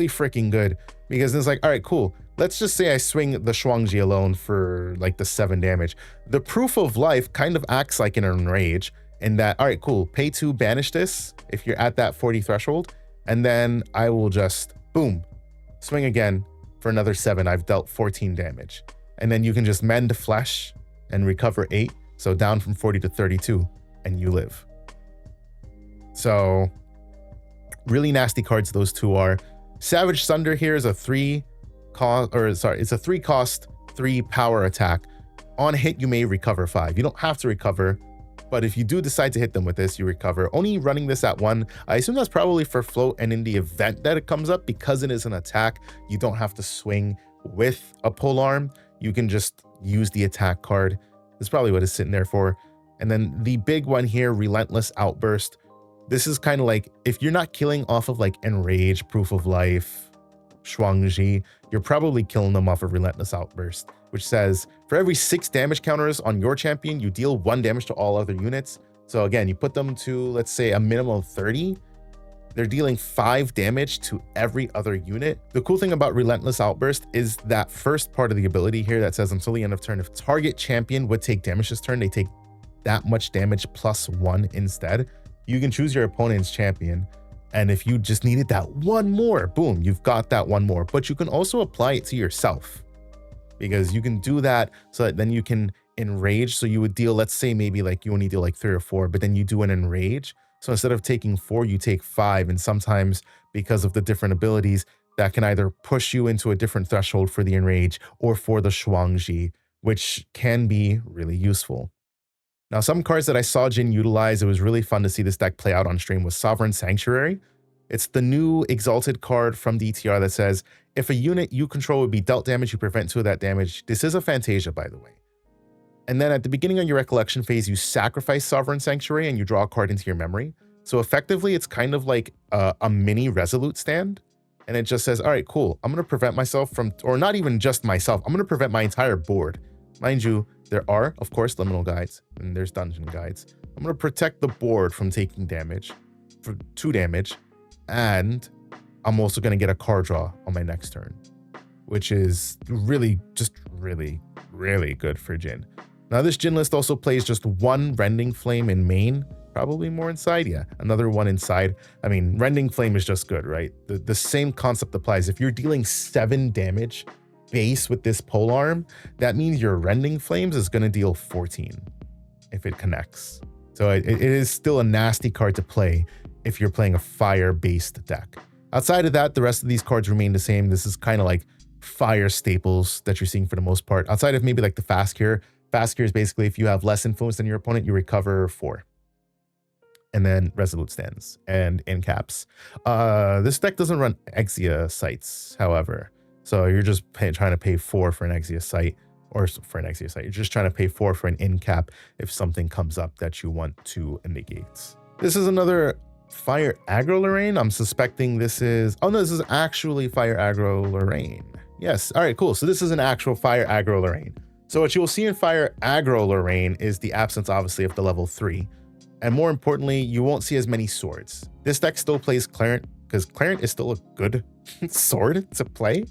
freaking good. Because it's like, all right, cool. Let's just say I swing the Shuangji alone for like the 7 damage. The Proof of Life kind of acts like an Enrage in that, all right, cool, pay 2, banish this if you're at that 40 threshold, and then I will just, boom, swing again for another 7. I've dealt 14 damage. And then you can just mend flesh and recover 8. So down from 40 to 32, and you live. So really nasty cards those two are. Savage Thunder here is a 3 cost, 3 power attack. On hit, you may recover 5. You don't have to recover, but if you do decide to hit them with this, you recover. Only running this at 1. I assume that's probably for float, and in the event that it comes up, because it is an attack, you don't have to swing with a polearm. You can just use the attack card. That's probably what it's sitting there for. And then the big one here, Relentless Outburst. This is kind of like, if you're not killing off of like Enrage, Proof of Life, Shuangji, you're probably killing them off of Relentless Outburst, which says for every 6 damage counters on your champion, you deal 1 damage to all other units. So again, you put them to, let's say, a minimum of 30. they're dealing 5 damage to every other unit. The cool thing about Relentless Outburst is that first part of the ability here that says until the end of turn, if target champion would take damage this turn, they take that much damage +1 instead. You can choose your opponent's champion, and if you just needed that one more, boom, you've got that one more. But you can also apply it to yourself, because you can do that so that then you can enrage. So you would deal, let's say maybe like you only deal like 3 or 4, but then you do an enrage. So instead of taking 4, you take 5. And sometimes because of the different abilities, that can either push you into a different threshold for the enrage or for the Shuangji, which can be really useful. Now, some cards that I saw Jin utilize, it was really fun to see this deck play out on stream, was Sovereign Sanctuary. It's the new Exalted card from DTR that says, if a unit you control would be dealt damage, you prevent 2 of that damage. This is a Fantasia, by the way. And then at the beginning of your recollection phase, you sacrifice Sovereign Sanctuary and you draw a card into your memory. So effectively, it's kind of like a mini Resolute stand. And it just says, all right, cool. I'm going to prevent myself from, or not even just myself, I'm going to prevent my entire board. Mind you, there are, of course, liminal guides and there's dungeon guides. I'm going to protect the board from taking damage for 2 damage. And I'm also going to get a card draw on my next turn, which is really, just really, really good for Jin. Now, this Jin list also plays just 1 Rending Flame in main, probably more inside. Yeah, another 1 inside. I mean, Rending Flame is just good, right? The same concept applies. If you're dealing 7 damage base with this polearm, that means your Rending Flames is going to deal 14 if it connects. So it is still a nasty card to play if you're playing a fire-based deck. Outside of that, the rest of these cards remain the same. This is kind of like fire staples that you're seeing for the most part. Outside of maybe like the Fast Cure. Fast Cure is basically if you have less influence than your opponent, you recover 4. And then Resolute Stands and in caps. This deck doesn't run Exia sites, however. So you're just trying to pay 4 for an Exia site, or for an Exia site. You're just trying to pay 4 for an in cap if something comes up that you want to negate. This is another Fire Aggro Lorraine. I'm suspecting this is, oh no, this is actually Fire Aggro Lorraine. Yes, all right, cool. So this is an actual Fire Aggro Lorraine. So what you will see in Fire Aggro Lorraine is the absence, obviously, of the level 3. And more importantly, you won't see as many swords. This deck still plays Clarent, because Clarent is still a good sword to play.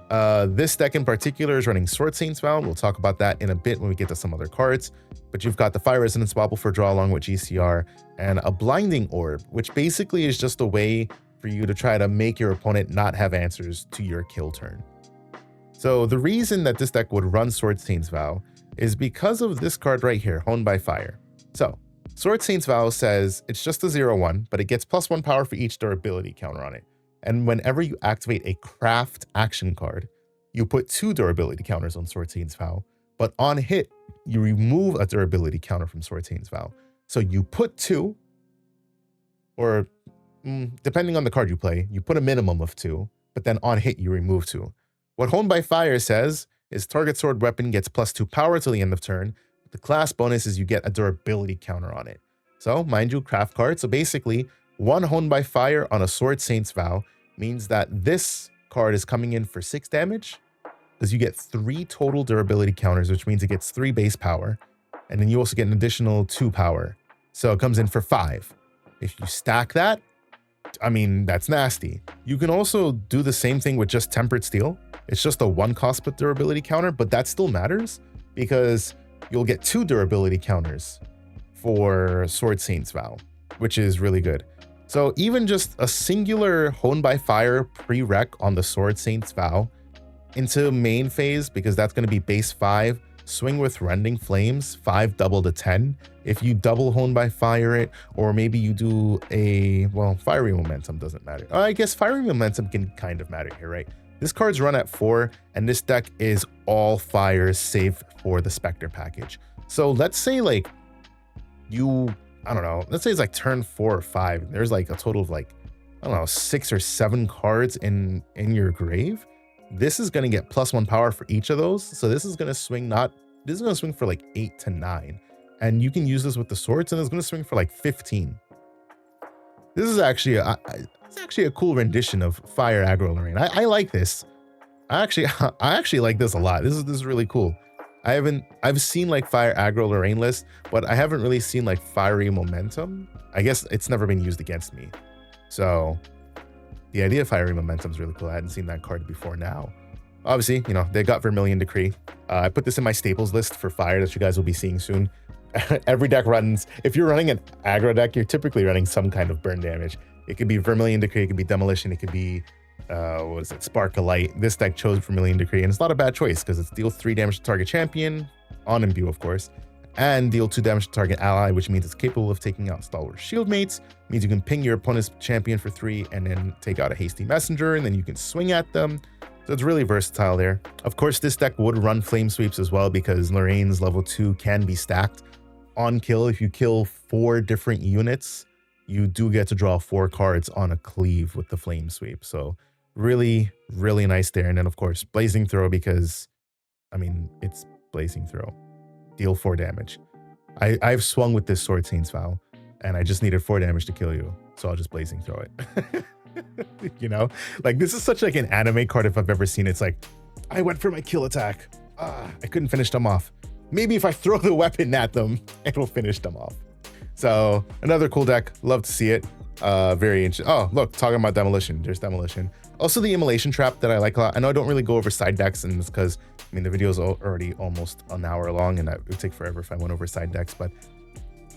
This deck in particular is running Sword Saint's Vow. We'll talk about that in a bit when we get to some other cards. But you've got the Fire Resonance Bauble for draw along with GCR, and a Blinding Orb, which basically is just a way for you to try to make your opponent not have answers to your kill turn. So the reason that this deck would run Sword Saint's Vow is because of this card right here, Honed by Fire. So Sword Saint's Vow says it's just a 0/1, but it gets +1 power for each durability counter on it. And whenever you activate a craft action card, you put 2 durability counters on Sword Saint's Vow, but on hit, you remove a durability counter from Sword Saint's Vow. So you put 2, or depending on the card you play, you put a minimum of 2, but then on hit, you remove 2. What Honed by Fire says is target sword weapon gets +2 power till the end of turn. The class bonus is you get a durability counter on it. So, mind you, craft card. So basically, 1 Honed by Fire on a Sword Saint's Vow means that this card is coming in for 6 damage, because you get 3 total durability counters, which means it gets 3 base power. And then you also get an additional 2 power. So it comes in for 5. If you stack that, I mean, that's nasty. You can also do the same thing with just Tempered Steel. It's just a 1 cost per durability counter, but that still matters because you'll get 2 durability counters for Sword Saint's Vow, which is really good. So even just a singular Honed by Fire prereq on the Sword Saint's Vow into main phase, because that's going to be base 5, swing with Rending Flames, 5 double to 10. If you double Honed by Fire it, or maybe you do a, well, Fiery Momentum doesn't matter. I guess Fiery Momentum can kind of matter here, right? This card's run at 4, and this deck is all fires save for the Specter package. So let's say like you, I don't know, let's say it's like turn 4 or 5, and there's like a total of like, I don't know, 6 or 7 cards in your grave. This is going to get +1 power for each of those. So this is going to swing this is going to swing for like 8 to 9. And you can use this with the swords, and it's going to swing for like 15. This is actually a cool rendition of Fire Aggro Lorraine. I like this. I actually like this a lot. This is really cool. I've seen like Fire Aggro Lorraine list, but I haven't really seen like Fiery Momentum. I guess it's never been used against me. So the idea of firing momentum is really cool. I hadn't seen that card before now. Obviously, you know, they got Vermilion Decree. I put this in my staples list for fire that you guys will be seeing soon. Every deck runs, if you're running an aggro deck, you're typically running some kind of burn damage. It could be Vermilion Decree, it could be Demolition, it could be, what is it, Spark of Light. This deck chose Vermilion Decree, and it's not a bad choice because it's deal 3 damage to target champion, on imbue of course, and deal 2 damage to target ally, which means it's capable of taking out stalwart shield mates, means you can ping your opponent's champion for 3 and then take out a hasty messenger, and then you can swing at them. So it's really versatile there. Of course, this deck would run flame sweeps as well because Lorraine's level 2 can be stacked. On kill, if you kill 4 different units, you do get to draw 4 cards on a cleave with the flame sweep. So really, really nice there. And then of course, Blazing Throw because, I mean, it's Blazing Throw. Deal 4 damage. I've swung with this Sword Saint's Vow and I just needed 4 damage to kill you. So I'll just Blazing Throw it. You know, like this is such like an anime card if I've ever seen it. It's like, I went for my kill attack. I couldn't finish them off. Maybe if I throw the weapon at them, it'll finish them off. So another cool deck. Love to see it. Very interesting. Oh, look, talking about Demolition. There's Demolition. Also the Immolation Trap that I like a lot. I know I don't really go over side decks, and it's because, I mean, the video is already almost an hour long, and it would take forever if I went over side decks, but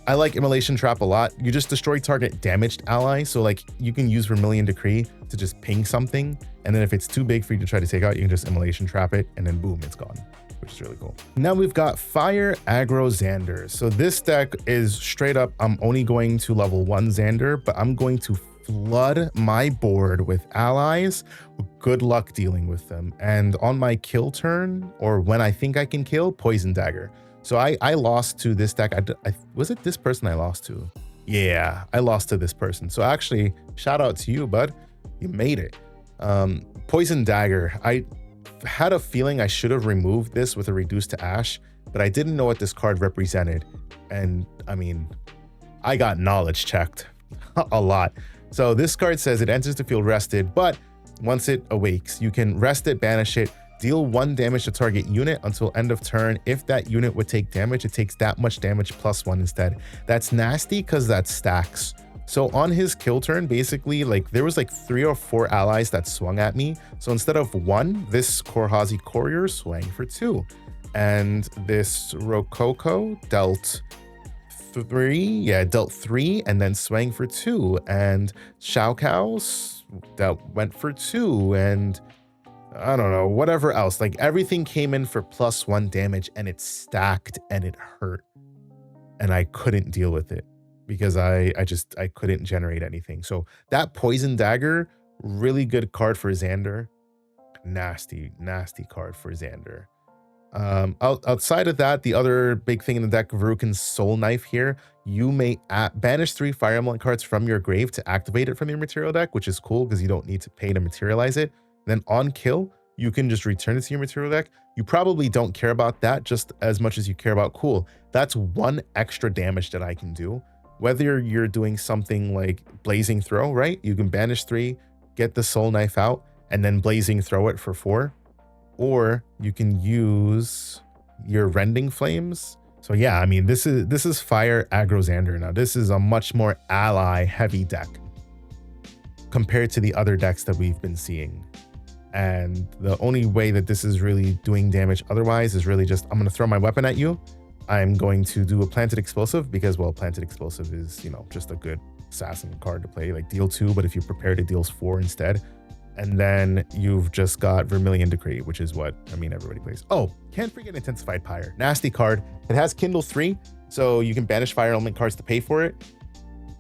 I like Immolation Trap a lot. You just destroy target damaged ally. So like you can use Vermilion Decree to just ping something. And then if it's too big for you to try to take out, you can just Immolation Trap it and then boom, it's gone, which is really cool. Now we've got Fire Aggro Zander. So this deck is straight up, I'm only going to level 1 Zander, but I'm going to flood my board with allies. Good luck dealing with them. And on my kill turn, or when I think I can kill, Poison Dagger. So I lost to this deck. Was it this person I lost to? Yeah, I lost to this person. So actually, shout out to you, bud. You made it. Poison Dagger. I had a feeling I should have removed this with a reduce to ash, but I didn't know what this card represented. And I mean, I got knowledge checked a lot. So this card says it enters the field rested, but once it awakes, you can rest it, banish it, deal 1 damage to target unit until end of turn. If that unit would take damage, it takes that much damage plus 1 instead. That's nasty because that stacks. So on his kill turn, basically, like there was like 3 or 4 allies that swung at me. So instead of 1, this Korhazi Courier swang for 2. And this Rococo dealt 3. Yeah, dealt 3 and then swang for 2. And Shao Kao's that went for 2. And I don't know, whatever else. Like everything came in for plus 1 damage and it stacked and it hurt. And I couldn't deal with it because I couldn't generate anything. So that Poison Dagger, really good card for Zander. Nasty, nasty card for Zander. Outside of that, the other big thing in the deck, Veruken's Soul Knife here. You may banish 3 Fire Emblem cards from your grave to activate it from your material deck, which is cool because you don't need to pay to materialize it. Then on kill, you can just return it to your material deck. You probably don't care about that just as much as you care about, cool, that's 1 extra damage that I can do. Whether you're doing something like Blazing Throw, right? You can banish 3, get the Soul Knife out, and then Blazing Throw it for 4. Or you can use your Rending Flames. So yeah, I mean, this is Fire Aggro Zander. Now this is a much more ally heavy deck compared to the other decks that we've been seeing. And the only way that this is really doing damage otherwise is really just, I'm going to throw my weapon at you. I'm going to do a Planted Explosive because, well, Planted Explosive is, you know, just a good assassin card to play, like deal 2, but if you prepare it deals 4 instead. And then you've just got Vermilion Decree, which is what, I mean, everybody plays. Oh, can't forget Intensified Pyre. Nasty card. It has Kindle 3, so you can banish Fire Element cards to pay for it.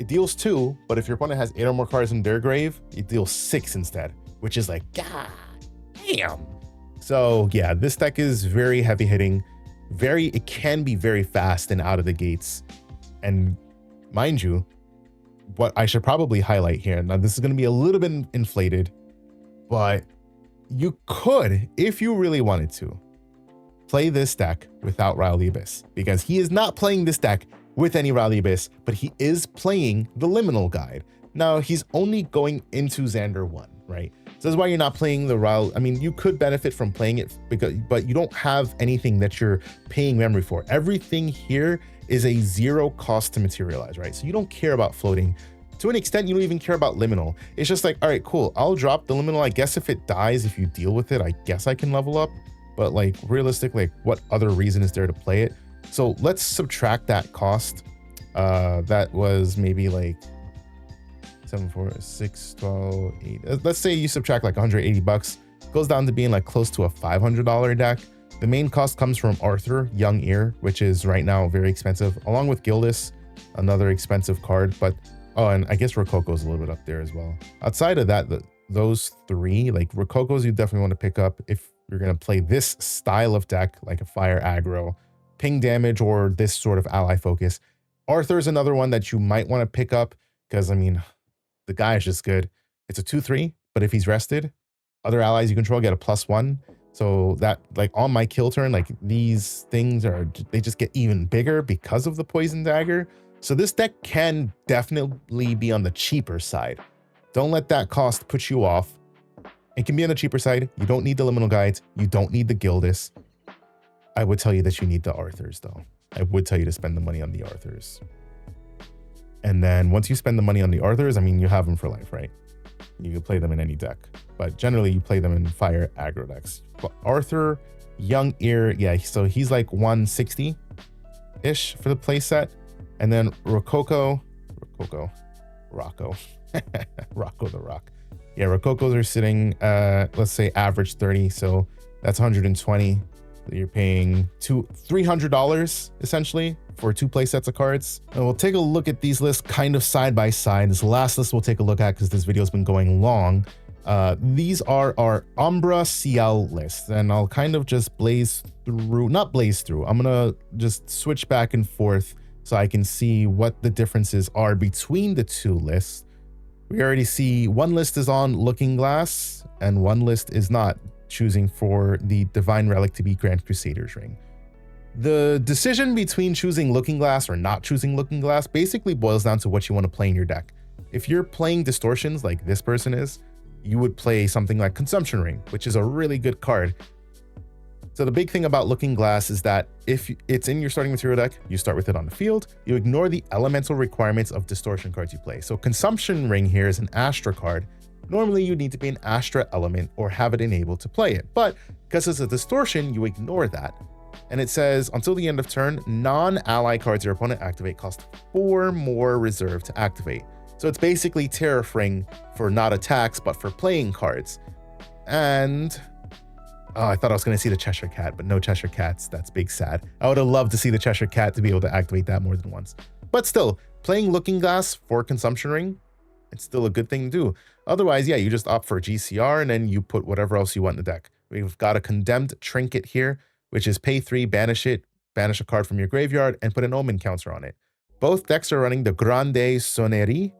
It deals 2, but if your opponent has 8 or more cards in their grave, it deals 6 instead, which is like, god damn. So yeah, this deck is very heavy hitting. It can be very fast and out of the gates. And mind you, what I should probably highlight here, now this is going to be a little bit inflated, but you could, if you really wanted to, play this deck without Rile the Abyss, because he is not playing this deck with any Rile the Abyss, but he is playing the Liminal Guide. Now he's only going into Zander 1, right? So that's why you're not playing the Rile. I mean, you could benefit from playing it, but you don't have anything that you're paying memory for. Everything here is a 0 cost to materialize, right? So you don't care about floating To an extent, you don't even care about liminal. It's just like, all right, cool, I'll drop the liminal. I guess if it dies, if you deal with it, I guess I can level up. But like realistically, like, what other reason is there to play it? So let's subtract that cost. That was maybe like 7, 4, 6, 12, 8. Let's say you subtract like 180 bucks. Goes down to being like close to a $500 deck. The main cost comes from Arthur, Young Ear, which is right now very expensive, along with Gildas, another expensive card. But oh, and I guess Rococo's a little bit up there as well. Outside of that, those three, like Rococo's, you definitely want to pick up if you're going to play this style of deck, like a fire aggro, ping damage, or this sort of ally focus. Arthur's another one that you might want to pick up because, I mean, the guy is just good. It's a 2/3, but if he's rested, other allies you control get a +1. So that, like, on my kill turn, like, these things they just get even bigger because of the poison dagger. So this deck can definitely be on the cheaper side. Don't let that cost put you off. It can be on the cheaper side. You don't need the liminal guides. You don't need the Gildas. I would tell you that you need the Arthurs, though. I would tell you to spend the money on the Arthurs. And then once you spend the money on the Arthurs, I mean, you have them for life, right? You can play them in any deck, but generally you play them in fire aggro decks. But Arthur, Young Ear, yeah, so he's like 160-ish for the play set. And then Rocco the Rock. Yeah, Rococos are sitting let's say average 30, so that's 120. You're paying $300 essentially for 2 play sets of cards. And we'll take a look at these lists kind of side by side. This last list we'll take a look at because this video has been going long. These are our Umbra Ciel lists, and I'll kind of just not blaze through. I'm gonna just switch back and forth so I can see what the differences are between the 2 lists. We already see one list is on Looking Glass and one list is not, choosing for the Divine Relic to be Grand Crusader's Ring. The decision between choosing Looking Glass or not choosing Looking Glass basically boils down to what you want to play in your deck. If you're playing distortions like this person is, you would play something like Consumption Ring, which is a really good card. So the big thing about Looking Glass is that if it's in your starting material deck, you start with it on the field, you ignore the elemental requirements of distortion cards you play. So Consumption Ring here is an Astra card. Normally you need to be an Astra element or have it enabled to play it, but because it's a distortion, you ignore that. And it says, until the end of turn, non-ally cards your opponent activate cost 4 more reserve to activate. So it's basically Terrafring for not attacks, but for playing cards. And I thought I was going to see the Cheshire Cat, but no Cheshire Cats. That's big sad. I would have loved to see the Cheshire Cat to be able to activate that more than once. But still, playing Looking Glass for Consumption Ring, it's still a good thing to do. Otherwise, yeah, you just opt for GCR and then you put whatever else you want in the deck. We've got a Condemned Trinket here, which is pay 3, banish it, banish a card from your graveyard, and put an Omen counter on it. Both decks are running the Grande Sonnerie.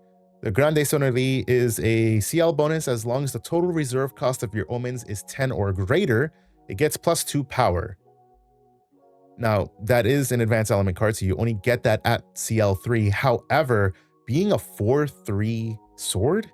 The Grande Sonnerie is a CL bonus as long as the total reserve cost of your Omens is 10 or greater. It gets +2 power. Now, that is an advanced element card, so you only get that at CL3. However, being a 4/3 sword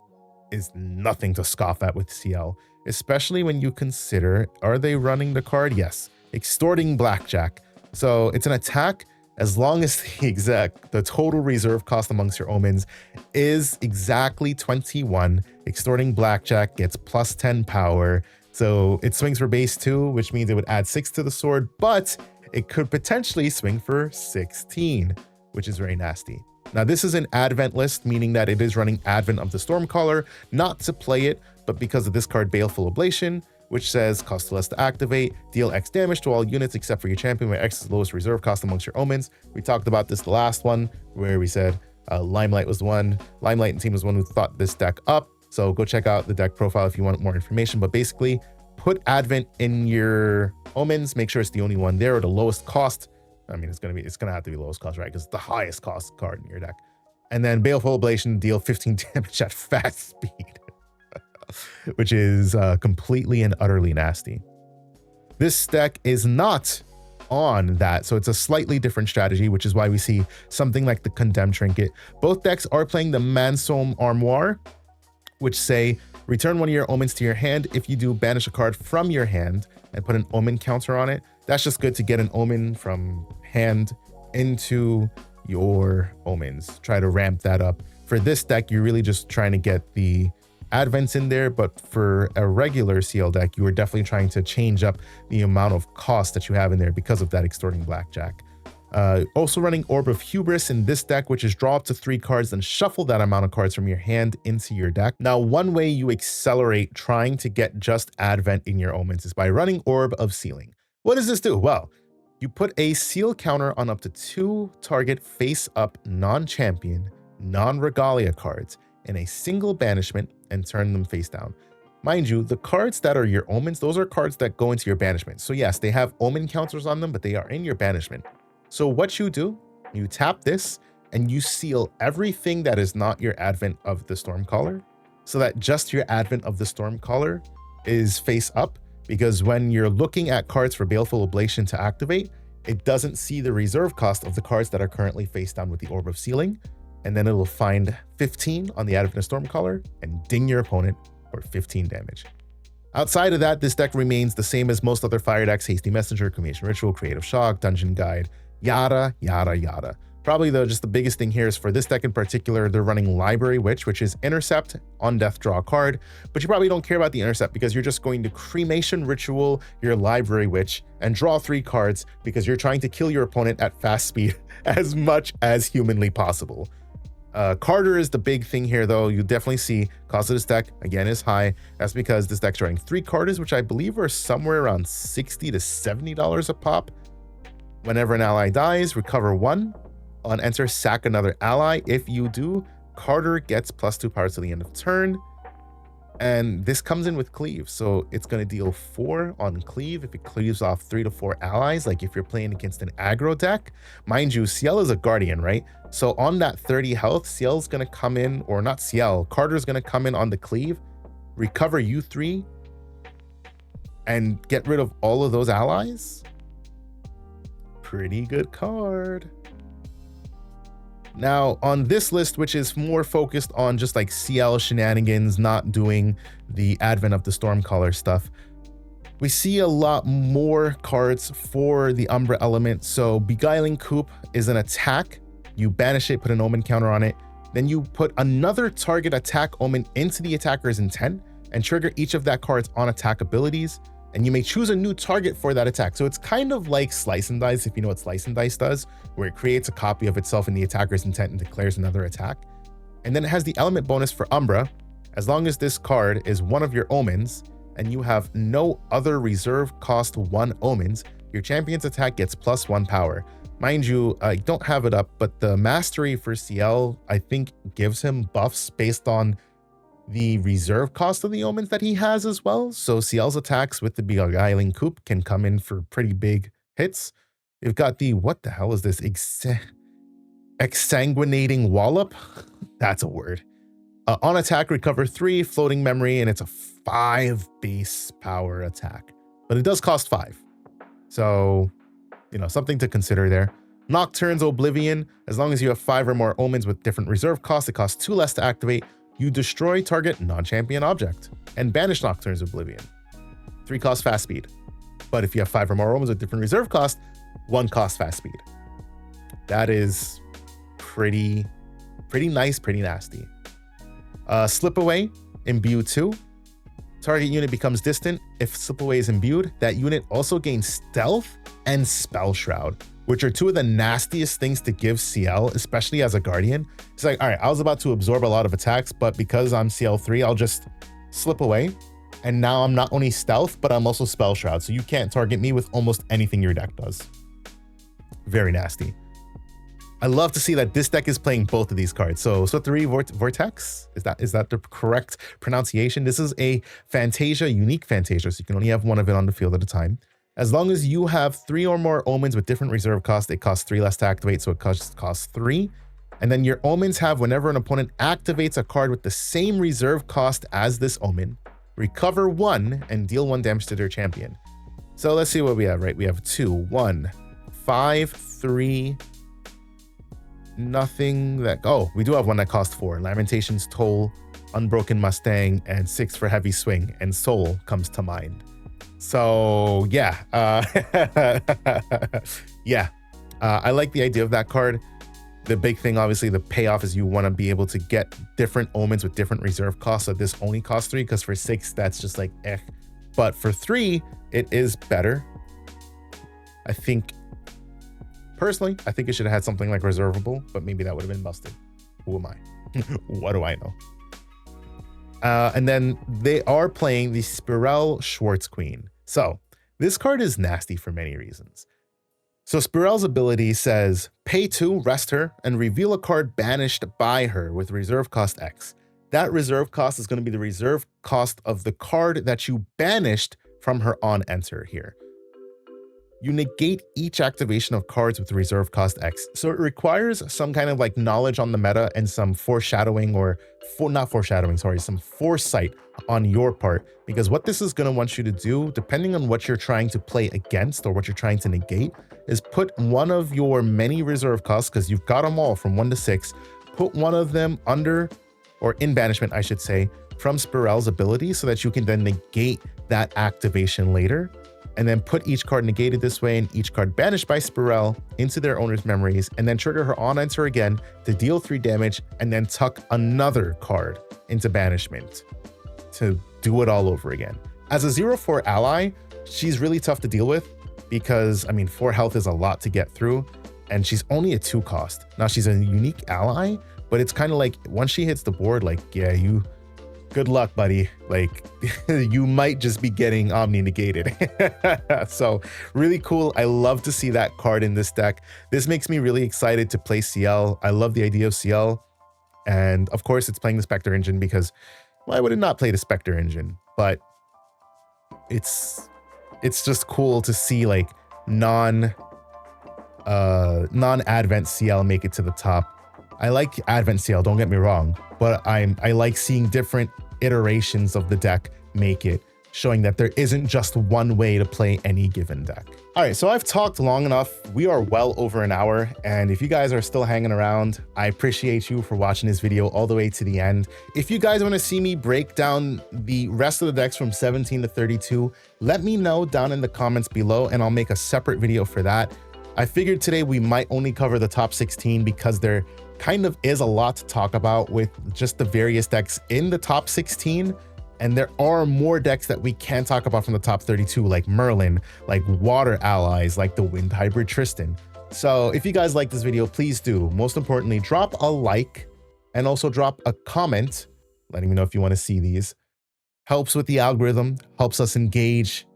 is nothing to scoff at with CL, especially when you consider, are they running the card? Yes, Extorting Blackjack. So it's an attack as long as the total reserve cost amongst your Omens is exactly 21. Extorting Blackjack gets +10 power. So it swings for base 2, which means it would add 6 to the sword, but it could potentially swing for 16, which is very nasty. Now, this is an Advent list, meaning that it is running Advent of the Stormcaller, not to play it, but because of this card, Baleful Oblation, which says cost less to activate, deal X damage to all units except for your champion, where X is the lowest reserve cost amongst your Omens. We talked about this the last one, where we said Limelight was the one. Limelight and team was the one who thought this deck up. So go check out the deck profile if you want more information. But basically, put Advent in your Omens, make sure it's the only one there or the lowest cost. I mean, it's gonna have to be lowest cost, right? Because it's the highest cost card in your deck. And then Baleful Oblation, deal 15 damage at fast speed, which is completely and utterly nasty. This deck is not on that, so it's a slightly different strategy, which is why we see something like the Condemned Trinket. Both decks are playing the Mansome Armoire, which say return one of your Omens to your hand. If you do, banish a card from your hand and put an Omen counter on it. That's just good to get an Omen from hand into your Omens. Try to ramp that up For this deck, you're really just trying to get the advents in there, but for a regular Ciel deck, you are definitely trying to change up the amount of cost that you have in there because of that extorting blackjack. Also running Orb of Hubris in this deck, which is draw up to 3 cards and shuffle that amount of cards from your hand into your deck. Now, one way you accelerate trying to get just advent in your omens is by running Orb of Sealing. What does this do? Well, you put a seal counter on up to 2 target face-up non-champion, non-regalia cards in a single banishment and turn them face down. Mind you, the cards that are your omens, those are cards that go into your banishment. So yes, they have omen counters on them, but they are in your banishment. So what you do, you tap this and you seal everything that is not your advent of the Stormcaller, so that just your advent of the Stormcaller is face up, because when you're looking at cards for Baleful Oblation to activate, it doesn't see the reserve cost of the cards that are currently face down with the Orb of Sealing, and then it'll find 15 on the advent of Stormcaller and ding your opponent for 15 damage. Outside of that, this deck remains the same as most other fire decks: Hasty Messenger, Cremation Ritual, Creative Shock, Dungeon Guide, yada, yada, yada. Probably just the biggest thing here is for this deck in particular, they're running Library Witch, which is intercept, on death draw a card, but you probably don't care about the intercept because you're just going to Cremation Ritual your Library Witch and draw 3 cards because you're trying to kill your opponent at fast speed as much as humanly possible. Carter is the big thing here, though. You definitely see cost of this deck again is high. That's because this deck's running 3 Carters, which I believe are somewhere around $60 to $70 a pop. Whenever an ally dies, recover 1. On enter, sack another ally. If you do, Carter gets +2 power to the end of turn. And this comes in with cleave, so it's going to deal 4 on cleave if it cleaves off 3 to 4 allies, like if you're playing against an aggro deck. Mind you, Ciel is a guardian, right? So on that 30 health, Ciel's going to come in, or not Ciel, Carter's going to come in on the cleave, recover you 3, and get rid of all of those allies. Pretty good card. Now, on this list, which is more focused on just like Ciel shenanigans, not doing the advent of the Stormcaller stuff, we see a lot more cards for the Umbra element. So Beguiling Coop is an attack. You banish it, put an omen counter on it. Then you put another target attack omen into the attacker's intent and trigger each of that card's on attack abilities. And you may choose a new target for that attack. So it's kind of like Slice and Dice, if you know what Slice and Dice does, where it creates a copy of itself in the attacker's intent and declares another attack. And then it has the element bonus for Umbra. As long as this card is one of your omens and you have no other reserve cost 1 omens, your champion's attack gets +1 power. Mind you, I don't have it up, but the mastery for Ciel, I think, gives him buffs based on the reserve cost of the omens that he has as well. So Ciel's attacks with the Beguiling Coop can come in for pretty big hits. You've got the, what the hell is this? Exsanguinating Wallop? That's a word. On attack, recover 3, floating memory, and it's a 5 base power attack. But it does cost 5. So, you know, something to consider there. Nocturne's Oblivion. As long as you have 5 or more omens with different reserve costs, it costs 2 less to activate. You destroy target non-champion object and banish Nocturne's Oblivion. 3 cost fast speed. But if you have 5 or more omens with different reserve cost, 1 cost fast speed. That is pretty nice, pretty nasty. Slip Away, Imbue 2. Target unit becomes distant. If Slip Away is imbued, that unit also gains Stealth and Spell Shroud, which are 2 of the nastiest things to give Ciel, especially as a guardian. It's like, all right, I was about to absorb a lot of attacks, but because I'm CL3, I'll just slip away. And now I'm not only stealth, but I'm also Spell Shroud. So you can't target me with almost anything your deck does. Very nasty. I love to see that this deck is playing both of these cards. So 3 Vortex, is that the correct pronunciation? This is a Fantasia, unique Fantasia, so you can only have 1 of it on the field at a time. As long as you have 3 or more omens with different reserve cost, it costs 3 less to activate, so it costs 3. And then your omens have, whenever an opponent activates a card with the same reserve cost as this omen, recover 1 and deal 1 damage to their champion. So let's see what we have, right? We have 2, 1, 5, 3, nothing that, oh, we do have 1 that costs 4. Lamentations, Toll, Unbroken Mustang, and 6 for Heavy Swing, and Ensoul comes to mind. So yeah, yeah, I like the idea of that card. The big thing, obviously, the payoff is you want to be able to get different omens with different reserve costs. So this only costs 3, because for 6, that's just like eh. But for 3, it is better. I think, personally, I think it should have had something like reservable, but maybe that would have been busted. Who am I? What do I know? And then they are playing the Spirel Schwartz Queen. So this card is nasty for many reasons. So Spirel's ability says, pay 2, rest her, and reveal a card banished by her with reserve cost X. That reserve cost is going to be the reserve cost of the card that you banished from her on enter here. You negate each activation of cards with reserve cost X. So it requires some kind of like knowledge on the meta and some foreshadowing or some foresight on your part, because what this is going to want you to do, depending on what you're trying to play against or what you're trying to negate, is put one of your many reserve costs, because you've got them all from 1 to 6, put one of them under, or in banishment, I should say, from Spirel's ability, so that you can then negate that activation later, and then put each card negated this way and each card banished by Spirel into their owner's memories, and then trigger her on enter again to deal 3 damage, and then tuck another card into banishment to do it all over again. As a 0/4 ally, she's really tough to deal with, because, I mean, 4 health is a lot to get through, and she's only a 2 cost. Now, she's a unique ally, but it's kind of like, once she hits the board, like, yeah, good luck, buddy. Like, you might just be getting Omni negated. So really cool. I love to see that card in this deck. This makes me really excited to play Ciel. I love the idea of Ciel. And of course, it's playing the Specter engine, because, well, I would have not played a Specter engine, but it's just cool to see like non-Advent Ciel make it to the top. I like Advent Ciel, don't get me wrong, but I like seeing different iterations of the deck make it, showing that there isn't just one way to play any given deck. All right, so I've talked long enough. We are well over an hour, and if you guys are still hanging around, I appreciate you for watching this video all the way to the end. If you guys want to see me break down the rest of the decks from 17 to 32, let me know down in the comments below, and I'll make a separate video for that. I figured today we might only cover the top 16, because there kind of is a lot to talk about with just the various decks in the top 16. And there are more decks that we can talk about from the top 32, like Merlin, like Water Allies, like the Wind Hybrid Tristan. So if you guys like this video, please do. Most importantly, drop a like and also drop a comment, letting me know if you want to see these. Helps with the algorithm, helps us engage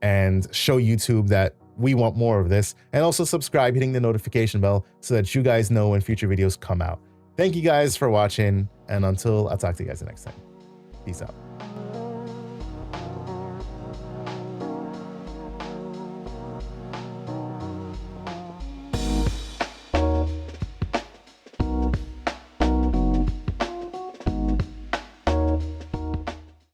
and show YouTube that we want more of this, and also subscribe, hitting the notification bell so that you guys know when future videos come out. Thank you guys for watching, and until I'll talk to you guys next time. Peace out.